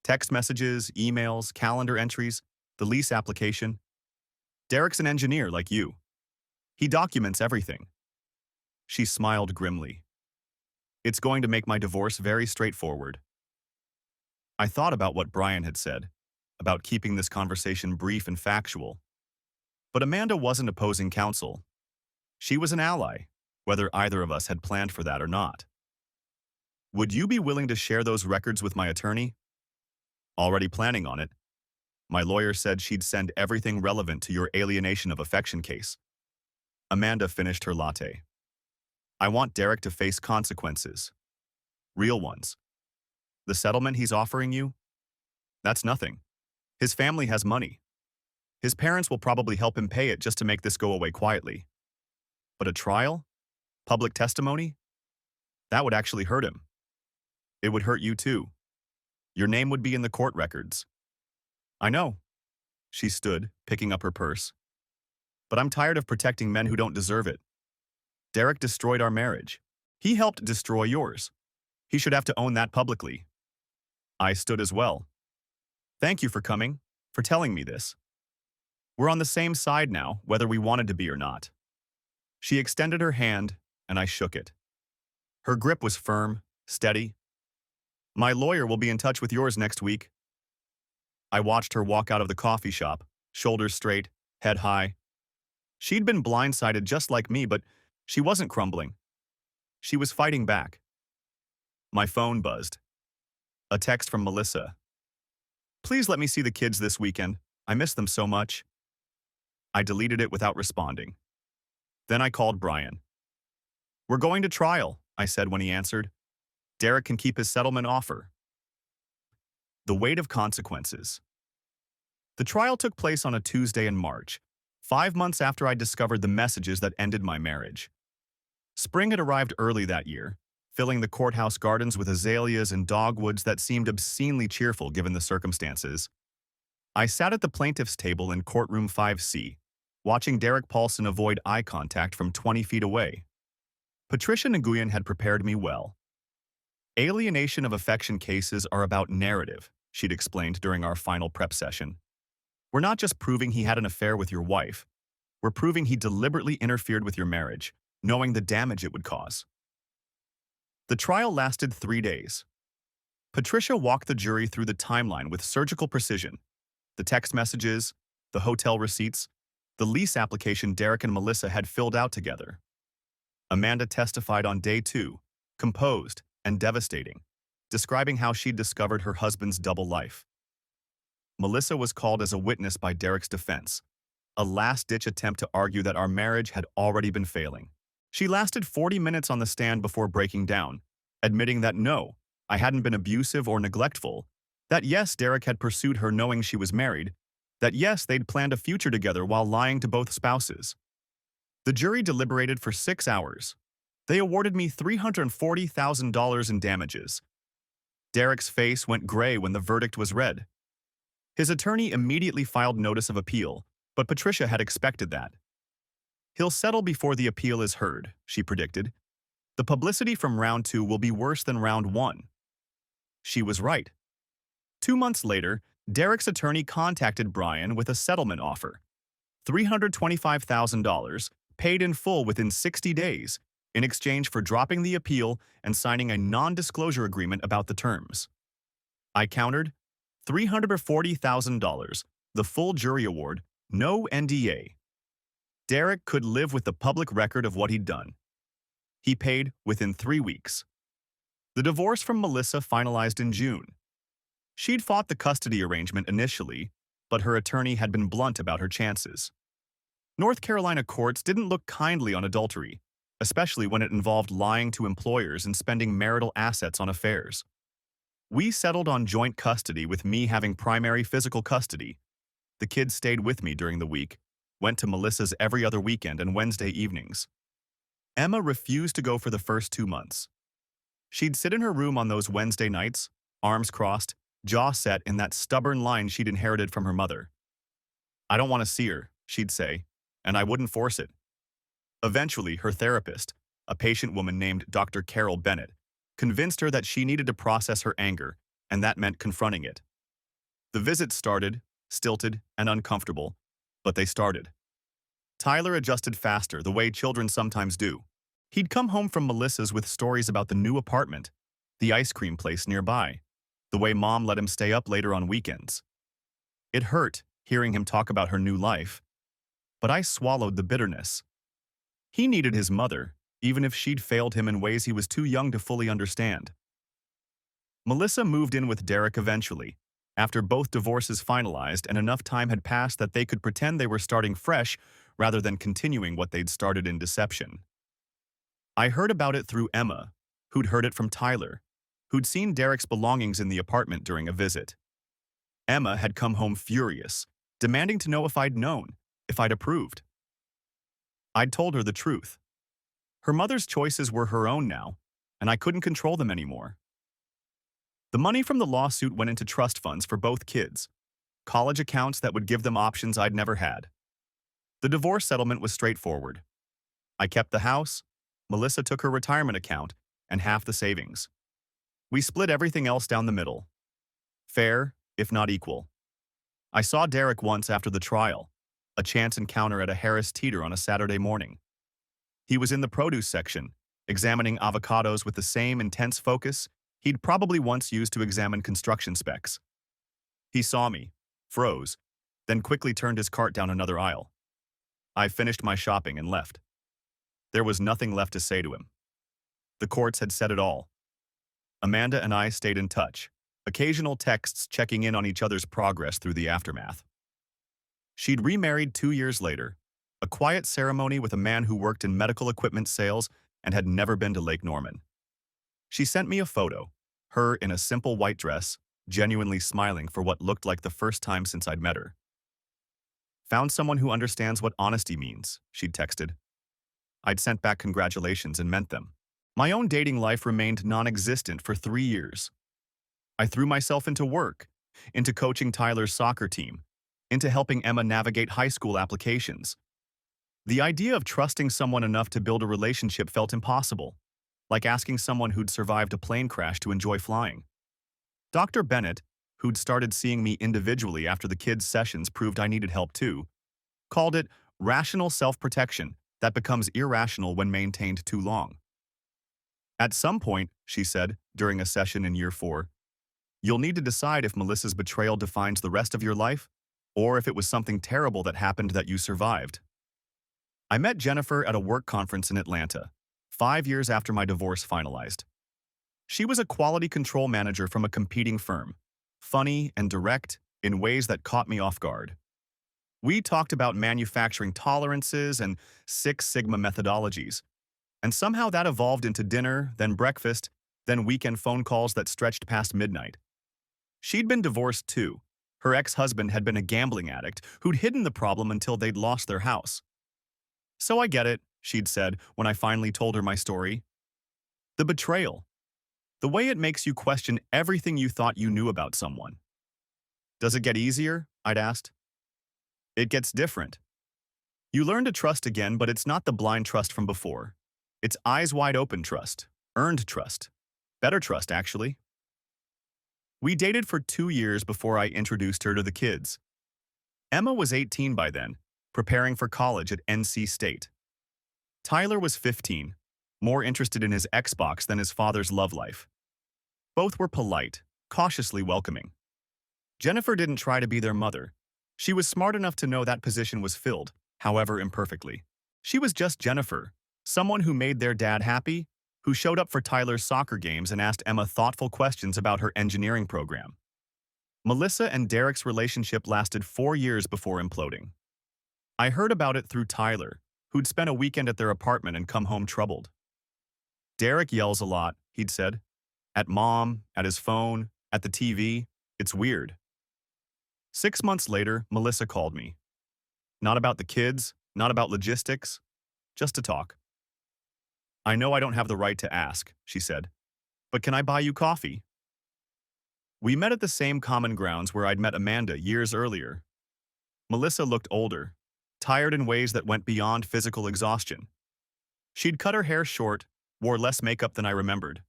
Text messages, emails, calendar entries, the lease application. Derek's an engineer like you. He documents everything. She smiled grimly. It's going to make my divorce very straightforward. I thought about what Brian had said, about keeping this conversation brief and factual. But Amanda wasn't opposing counsel. She was an ally, whether either of us had planned for that or not. Would you be willing to share those records with my attorney? Already planning on it. My lawyer said she'd send everything relevant to your alienation of affection case. Amanda finished her latte. I want Derek to face consequences. Real ones. The settlement he's offering you? That's nothing. His family has money. His parents will probably help him pay it just to make this go away quietly. But a trial? Public testimony? That would actually hurt him. It would hurt you too. Your name would be in the court records. I know. She stood, picking up her purse. But I'm tired of protecting men who don't deserve it. Derek destroyed our marriage. He helped destroy yours. He should have to own that publicly. I stood as well. Thank you for coming, for telling me this. We're on the same side now, whether we wanted to be or not. She extended her hand, and I shook it. Her grip was firm, steady. My lawyer will be in touch with yours next week. I watched her walk out of the coffee shop, shoulders straight, head high. She'd been blindsided just like me, but she wasn't crumbling. She was fighting back. My phone buzzed. A text from Melissa. Please let me see the kids this weekend. I miss them so much. I deleted it without responding. Then I called Brian. We're going to trial, I said when he answered. Derek can keep his settlement offer. The weight of consequences. The trial took place on a Tuesday in March, 5 months after I discovered the messages that ended my marriage. Spring had arrived early that year, filling the courthouse gardens with azaleas and dogwoods that seemed obscenely cheerful given the circumstances. I sat at the plaintiff's table in courtroom 5C, watching Derek Paulson avoid eye contact from 20 feet away. Patricia Nguyen had prepared me well. Alienation of affection cases are about narrative, she'd explained during our final prep session. We're not just proving he had an affair with your wife. We're proving he deliberately interfered with your marriage, knowing the damage it would cause. The trial lasted 3 days. Patricia walked the jury through the timeline with surgical precision. The text messages, the hotel receipts, the lease application Derek and Melissa had filled out together. Amanda testified on day 2, composed and devastating, describing how she'd discovered her husband's double life. Melissa was called as a witness by Derek's defense, a last-ditch attempt to argue that our marriage had already been failing. She lasted 40 minutes on the stand before breaking down, admitting that no, I hadn't been abusive or neglectful, that yes, Derek had pursued her knowing she was married, that yes, they'd planned a future together while lying to both spouses. The jury deliberated for 6 hours. They awarded me $340,000 in damages. Derek's face went gray when the verdict was read. His attorney immediately filed notice of appeal, but Patricia had expected that. He'll settle before the appeal is heard, she predicted. The publicity from round 2 will be worse than round 1. She was right. 2 months later, Derek's attorney contacted Brian with a settlement offer. $325,000, paid in full within 60 days, in exchange for dropping the appeal and signing a non-disclosure agreement about the terms. I countered, $340,000, the full jury award, no NDA. Derek could live with the public record of what he'd done. He paid within 3 weeks. The divorce from Melissa finalized in June. She'd fought the custody arrangement initially, but her attorney had been blunt about her chances. North Carolina courts didn't look kindly on adultery, especially when it involved lying to employers and spending marital assets on affairs. We settled on joint custody with me having primary physical custody. The kids stayed with me during the week, went to Melissa's every other weekend and Wednesday evenings. Emma refused to go for the first 2 months. She'd sit in her room on those Wednesday nights, arms crossed, jaw set in that stubborn line she'd inherited from her mother. I don't want to see her, she'd say, and I wouldn't force it. Eventually, her therapist, a patient woman named Dr. Carol Bennett, convinced her that she needed to process her anger, and that meant confronting it. The visits started, stilted and uncomfortable, but they started. Tyler adjusted faster, the way children sometimes do. He'd come home from Melissa's with stories about the new apartment, the ice cream place nearby, the way Mom let him stay up later on weekends. It hurt, hearing him talk about her new life. But I swallowed the bitterness. He needed his mother, even if she'd failed him in ways he was too young to fully understand. Melissa moved in with Derek eventually, after both divorces finalized and enough time had passed that they could pretend they were starting fresh rather than continuing what they'd started in deception. I heard about it through Emma, who'd heard it from Tyler, who'd seen Derek's belongings in the apartment during a visit. Emma had come home furious, demanding to know if I'd known, if I'd approved. I'd told her the truth. Her mother's choices were her own now, and I couldn't control them anymore. The money from the lawsuit went into trust funds for both kids, college accounts that would give them options I'd never had. The divorce settlement was straightforward. I kept the house, Melissa took her retirement account, and half the savings. We split everything else down the middle. Fair, if not equal. I saw Derek once after the trial, a chance encounter at a Harris Teeter on a Saturday morning. He was in the produce section, examining avocados with the same intense focus he'd probably once used to examine construction specs. He saw me, froze, then quickly turned his cart down another aisle. I finished my shopping and left. There was nothing left to say to him. The courts had said it all. Amanda and I stayed in touch, occasional texts checking in on each other's progress through the aftermath. She'd remarried 2 years later, a quiet ceremony with a man who worked in medical equipment sales and had never been to Lake Norman. She sent me a photo, her in a simple white dress, genuinely smiling for what looked like the first time since I'd met her. Found someone who understands what honesty means, she'd texted. I'd sent back congratulations and meant them. My own dating life remained non-existent for 3 years. I threw myself into work, into coaching Tyler's soccer team, into helping Emma navigate high school applications. The idea of trusting someone enough to build a relationship felt impossible, like asking someone who'd survived a plane crash to enjoy flying. Dr. Bennett, who'd started seeing me individually after the kids' sessions proved I needed help too, called it rational self-protection that becomes irrational when maintained too long. At some point, she said, during a session in year 4, you'll need to decide if Melissa's betrayal defines the rest of your life, or if it was something terrible that happened that you survived. I met Jennifer at a work conference in Atlanta, 5 years after my divorce finalized. She was a quality control manager from a competing firm, funny and direct in ways that caught me off guard. We talked about manufacturing tolerances and Six Sigma methodologies, and somehow that evolved into dinner, then breakfast, then weekend phone calls that stretched past midnight. She'd been divorced too. Her ex-husband had been a gambling addict who'd hidden the problem until they'd lost their house. So I get it, she'd said when I finally told her my story. The betrayal. The way it makes you question everything you thought you knew about someone. Does it get easier? I'd asked. It gets different. You learn to trust again, but it's not the blind trust from before. It's eyes wide open trust, earned trust, better trust actually. We dated for 2 years before I introduced her to the kids. Emma was 18 by then, preparing for college at NC State. Tyler was 15, more interested in his Xbox than his father's love life. Both were polite, cautiously welcoming. Jennifer didn't try to be their mother. She was smart enough to know that position was filled, however imperfectly. She was just Jennifer, someone who made their dad happy, who showed up for Tyler's soccer games and asked Emma thoughtful questions about her engineering program. Melissa and Derek's relationship lasted 4 years before imploding. I heard about it through Tyler, who'd spent a weekend at their apartment and come home troubled. Derek yells a lot, he'd said. At mom, at his phone, at the TV. It's weird. 6 months later, Melissa called me. Not about the kids, not about logistics, just to talk. I know I don't have the right to ask, she said, but can I buy you coffee? We met at the same common grounds where I'd met Amanda years earlier. Melissa looked older, tired in ways that went beyond physical exhaustion. She'd cut her hair short, wore less makeup than I remembered.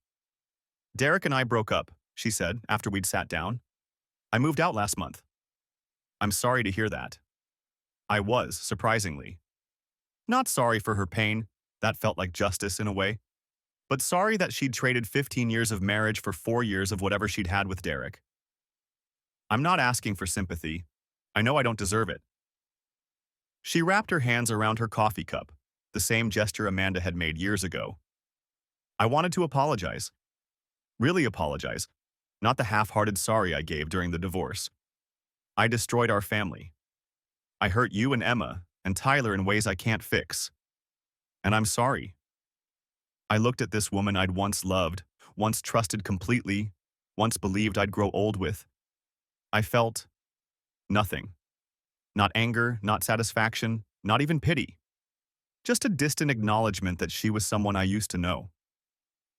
Derek and I broke up, she said after we'd sat down. I moved out last month. I'm sorry to hear that. I was, surprisingly. Not sorry for her pain, that felt like justice in a way, but sorry that she'd traded 15 years of marriage for 4 years of whatever she'd had with Derek. I'm not asking for sympathy. I know I don't deserve it. She wrapped her hands around her coffee cup, the same gesture Amanda had made years ago. I wanted to apologize. Really apologize, not the half-hearted sorry I gave during the divorce. I destroyed our family. I hurt you and Emma and Tyler in ways I can't fix. And I'm sorry. I looked at this woman I'd once loved, once trusted completely, once believed I'd grow old with. I felt nothing. Not anger, not satisfaction, not even pity. Just a distant acknowledgement that she was someone I used to know.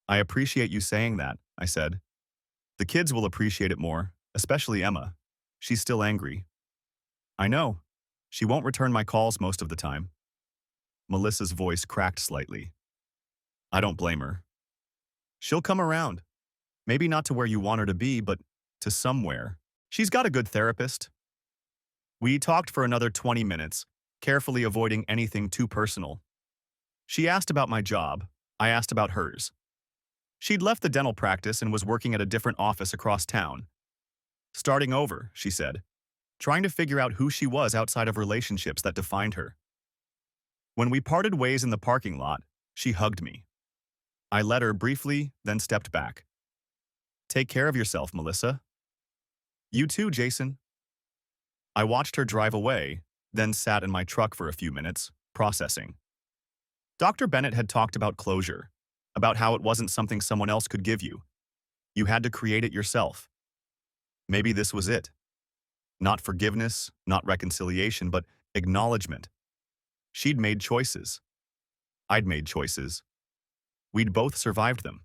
I appreciate you saying that, I said. The kids will appreciate it more, especially Emma. She's still angry. I know. She won't return my calls most of the time. Melissa's voice cracked slightly. I don't blame her. She'll come around. Maybe not to where you want her to be, but to somewhere. She's got a good therapist. We talked for another 20 minutes, carefully avoiding anything too personal. She asked about my job. I asked about hers. She'd left the dental practice and was working at a different office across town. Starting over, she said, trying to figure out who she was outside of relationships that defined her. When we parted ways in the parking lot, she hugged me. I let her briefly, then stepped back. Take care of yourself, Melissa. You too, Jason. I watched her drive away, then sat in my truck for a few minutes, processing. Dr. Bennett had talked about closure, about how it wasn't something someone else could give you. You had to create it yourself. Maybe this was it. Not forgiveness, not reconciliation, but acknowledgement. She'd made choices. I'd made choices. We'd both survived them.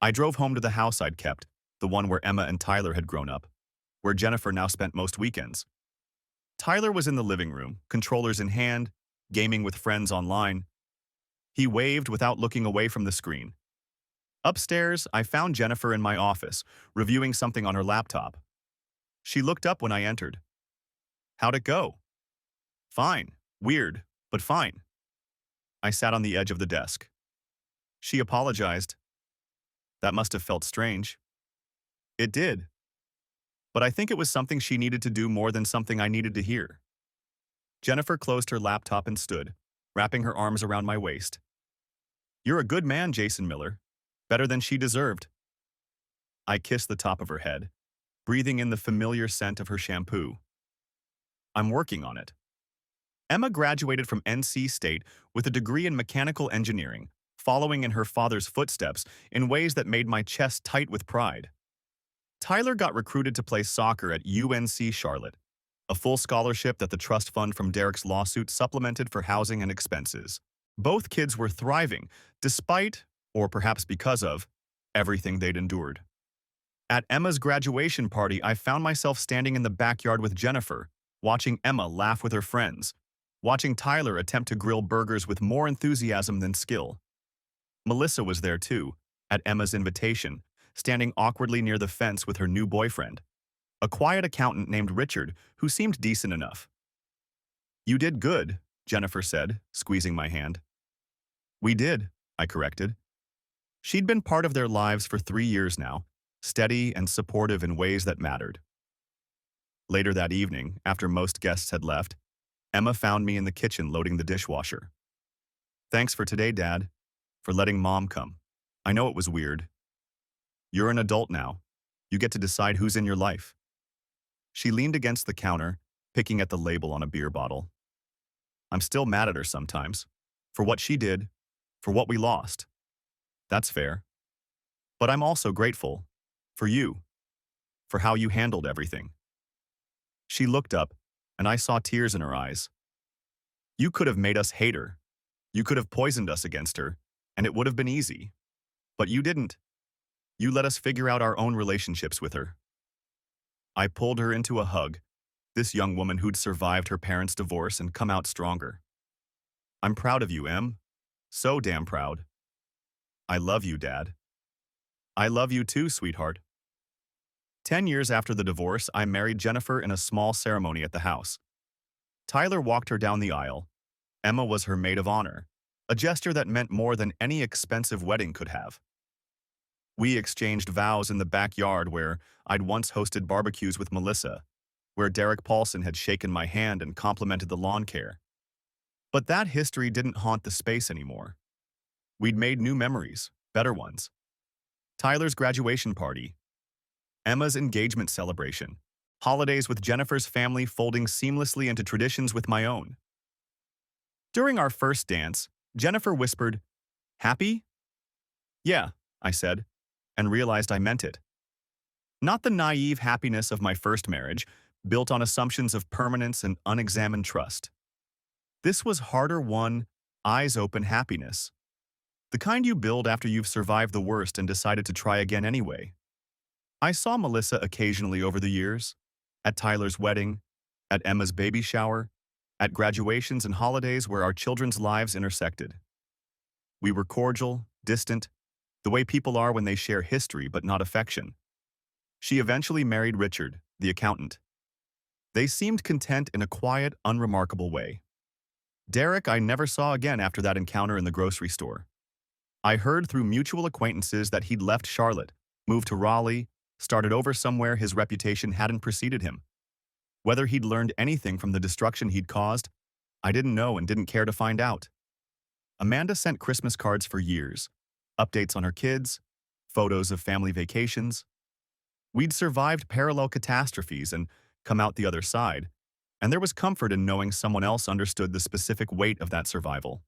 I drove home to the house I'd kept, the one where Emma and Tyler had grown up, where Jennifer now spent most weekends. Tyler was in the living room, controllers in hand, gaming with friends online. He waved without looking away from the screen. Upstairs, I found Jennifer in my office, reviewing something on her laptop. She looked up when I entered. How'd it go? Fine. Weird, but fine. I sat on the edge of the desk. She apologized. That must have felt strange. It did. But I think it was something she needed to do more than something I needed to hear. Jennifer closed her laptop and stood, wrapping her arms around my waist. You're a good man, Jason Miller. Better than she deserved. I kissed the top of her head, breathing in the familiar scent of her shampoo. I'm working on it. Emma graduated from NC State with a degree in mechanical engineering, following in her father's footsteps in ways that made my chest tight with pride. Tyler got recruited to play soccer at UNC Charlotte, a full scholarship that the trust fund from Derek's lawsuit supplemented for housing and expenses. Both kids were thriving, despite, or perhaps because of, everything they'd endured. At Emma's graduation party, I found myself standing in the backyard with Jennifer, watching Emma laugh with her friends, watching Tyler attempt to grill burgers with more enthusiasm than skill. Melissa was there too, at Emma's invitation, standing awkwardly near the fence with her new boyfriend, a quiet accountant named Richard who seemed decent enough. You did good, Jennifer said, squeezing my hand. We did, I corrected. She'd been part of their lives for 3 years now, steady and supportive in ways that mattered. Later that evening, after most guests had left, Emma found me in the kitchen loading the dishwasher. Thanks for today, Dad, for letting Mom come. I know it was weird. You're an adult now. You get to decide who's in your life. She leaned against the counter, picking at the label on a beer bottle. I'm still mad at her sometimes. For what she did, for what we lost. That's fair. But I'm also grateful. For you. For how you handled everything. She looked up, and I saw tears in her eyes. You could have made us hate her. You could have poisoned us against her, and it would have been easy. But you didn't. You let us figure out our own relationships with her. I pulled her into a hug, this young woman who'd survived her parents' divorce and come out stronger. I'm proud of you, Em. So damn proud. I love you, Dad. I love you too, sweetheart. 10 years after the divorce, I married Jennifer in a small ceremony at the house. Tyler walked her down the aisle. Emma was her maid of honor, a gesture that meant more than any expensive wedding could have. We exchanged vows in the backyard where I'd once hosted barbecues with Melissa, where Derek Paulson had shaken my hand and complimented the lawn care. But that history didn't haunt the space anymore. We'd made new memories, better ones. Tyler's graduation party, Emma's engagement celebration, holidays with Jennifer's family folding seamlessly into traditions with my own. During our first dance, Jennifer whispered, "Happy?" "Yeah," I said, and realized I meant it. Not the naive happiness of my first marriage, built on assumptions of permanence and unexamined trust. This was harder-won, eyes-open happiness. The kind you build after you've survived the worst and decided to try again anyway. I saw Melissa occasionally over the years, at Tyler's wedding, at Emma's baby shower, at graduations and holidays where our children's lives intersected. We were cordial, distant, the way people are when they share history but not affection. She eventually married Richard, the accountant. They seemed content in a quiet, unremarkable way. Derek I never saw again after that encounter in the grocery store. I heard through mutual acquaintances that he'd left Charlotte, moved to Raleigh, started over somewhere his reputation hadn't preceded him. Whether he'd learned anything from the destruction he'd caused, I didn't know and didn't care to find out. Amanda sent Christmas cards for years, updates on her kids, photos of family vacations. We'd survived parallel catastrophes and come out the other side, and there was comfort in knowing someone else understood the specific weight of that survival.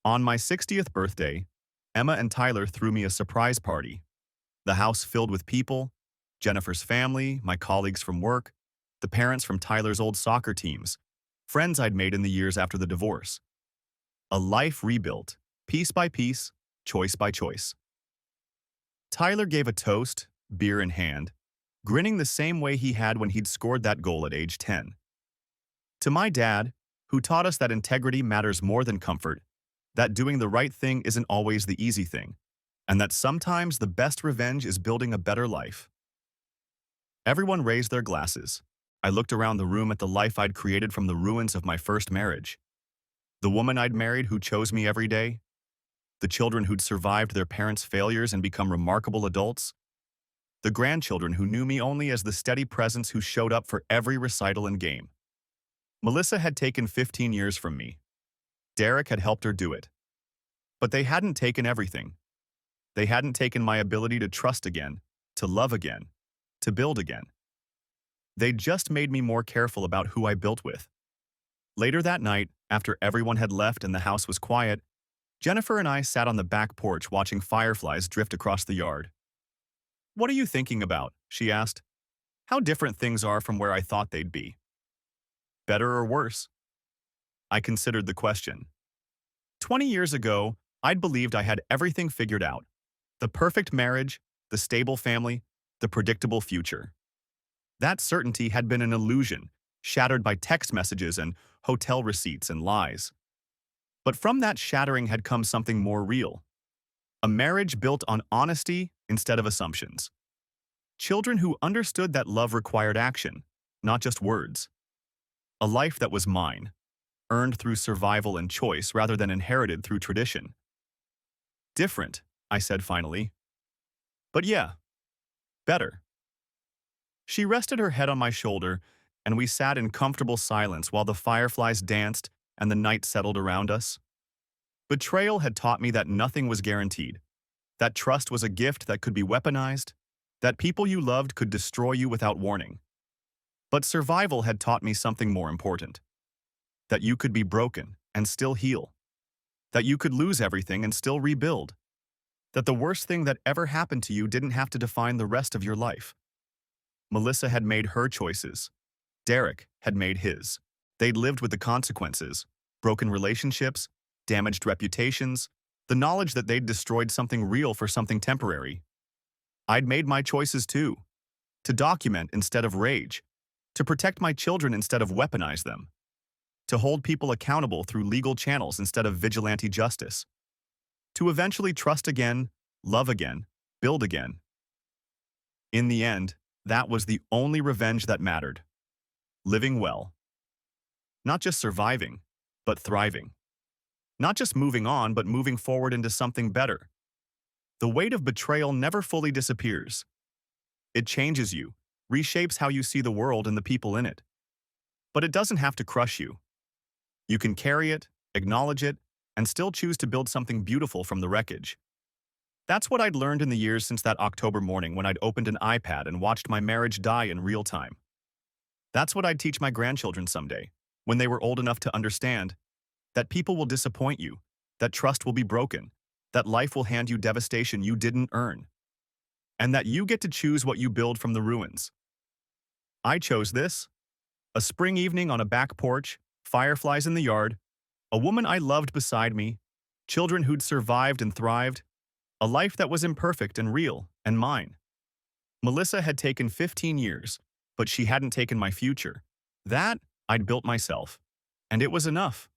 On my 60th birthday, Emma and Tyler threw me a surprise party. The house filled with people, Jennifer's family, my colleagues from work, the parents from Tyler's old soccer teams, friends I'd made in the years after the divorce. A life rebuilt, piece by piece, choice by choice. Tyler gave a toast, beer in hand, grinning the same way he had when he'd scored that goal at age 10. To my dad, who taught us that integrity matters more than comfort, that doing the right thing isn't always the easy thing, and that sometimes the best revenge is building a better life. Everyone raised their glasses. I looked around the room at the life I'd created from the ruins of my first marriage. The woman I'd married who chose me every day. The children who'd survived their parents' failures and become remarkable adults. The grandchildren who knew me only as the steady presence who showed up for every recital and game. Melissa had taken 15 years from me. Derek had helped her do it. But they hadn't taken everything. They hadn't taken my ability to trust again, to love again, to build again. They'd just made me more careful about who I built with. Later that night, after everyone had left and the house was quiet, Jennifer and I sat on the back porch watching fireflies drift across the yard. "What are you thinking about?" she asked. "How different things are from where I thought they'd be." Better or worse? I considered the question. 20 years ago, I'd believed I had everything figured out. The perfect marriage, the stable family, the predictable future. That certainty had been an illusion, shattered by text messages and hotel receipts and lies. But from that shattering had come something more real. A marriage built on honesty instead of assumptions. Children who understood that love required action, not just words. A life that was mine, earned through survival and choice rather than inherited through tradition. Different, I said finally. But yeah, better. She rested her head on my shoulder, and we sat in comfortable silence while the fireflies danced and the night settled around us. Betrayal had taught me that nothing was guaranteed, that trust was a gift that could be weaponized, that people you loved could destroy you without warning. But survival had taught me something more important, that you could be broken and still heal, that you could lose everything and still rebuild, that the worst thing that ever happened to you didn't have to define the rest of your life. Melissa had made her choices. Derek had made his. They'd lived with the consequences, broken relationships, damaged reputations, the knowledge that they'd destroyed something real for something temporary. I'd made my choices too, to document instead of rage, to protect my children instead of weaponize them, to hold people accountable through legal channels instead of vigilante justice, to eventually trust again, love again, build again. In the end, that was the only revenge that mattered. Living well. Not just surviving, but thriving. Not just moving on, but moving forward into something better. The weight of betrayal never fully disappears. It changes you, reshapes how you see the world and the people in it. But it doesn't have to crush you. You can carry it, acknowledge it, and still choose to build something beautiful from the wreckage. That's what I'd learned in the years since that October morning when I'd opened an iPad and watched my marriage die in real time. That's what I'd teach my grandchildren someday, when they were old enough to understand that people will disappoint you, that trust will be broken, that life will hand you devastation you didn't earn, and that you get to choose what you build from the ruins. I chose this. A spring evening on a back porch, fireflies in the yard, a woman I loved beside me, children who'd survived and thrived, a life that was imperfect and real and mine. Melissa had taken 15 years, but she hadn't taken my future. That I'd built myself. And it was enough.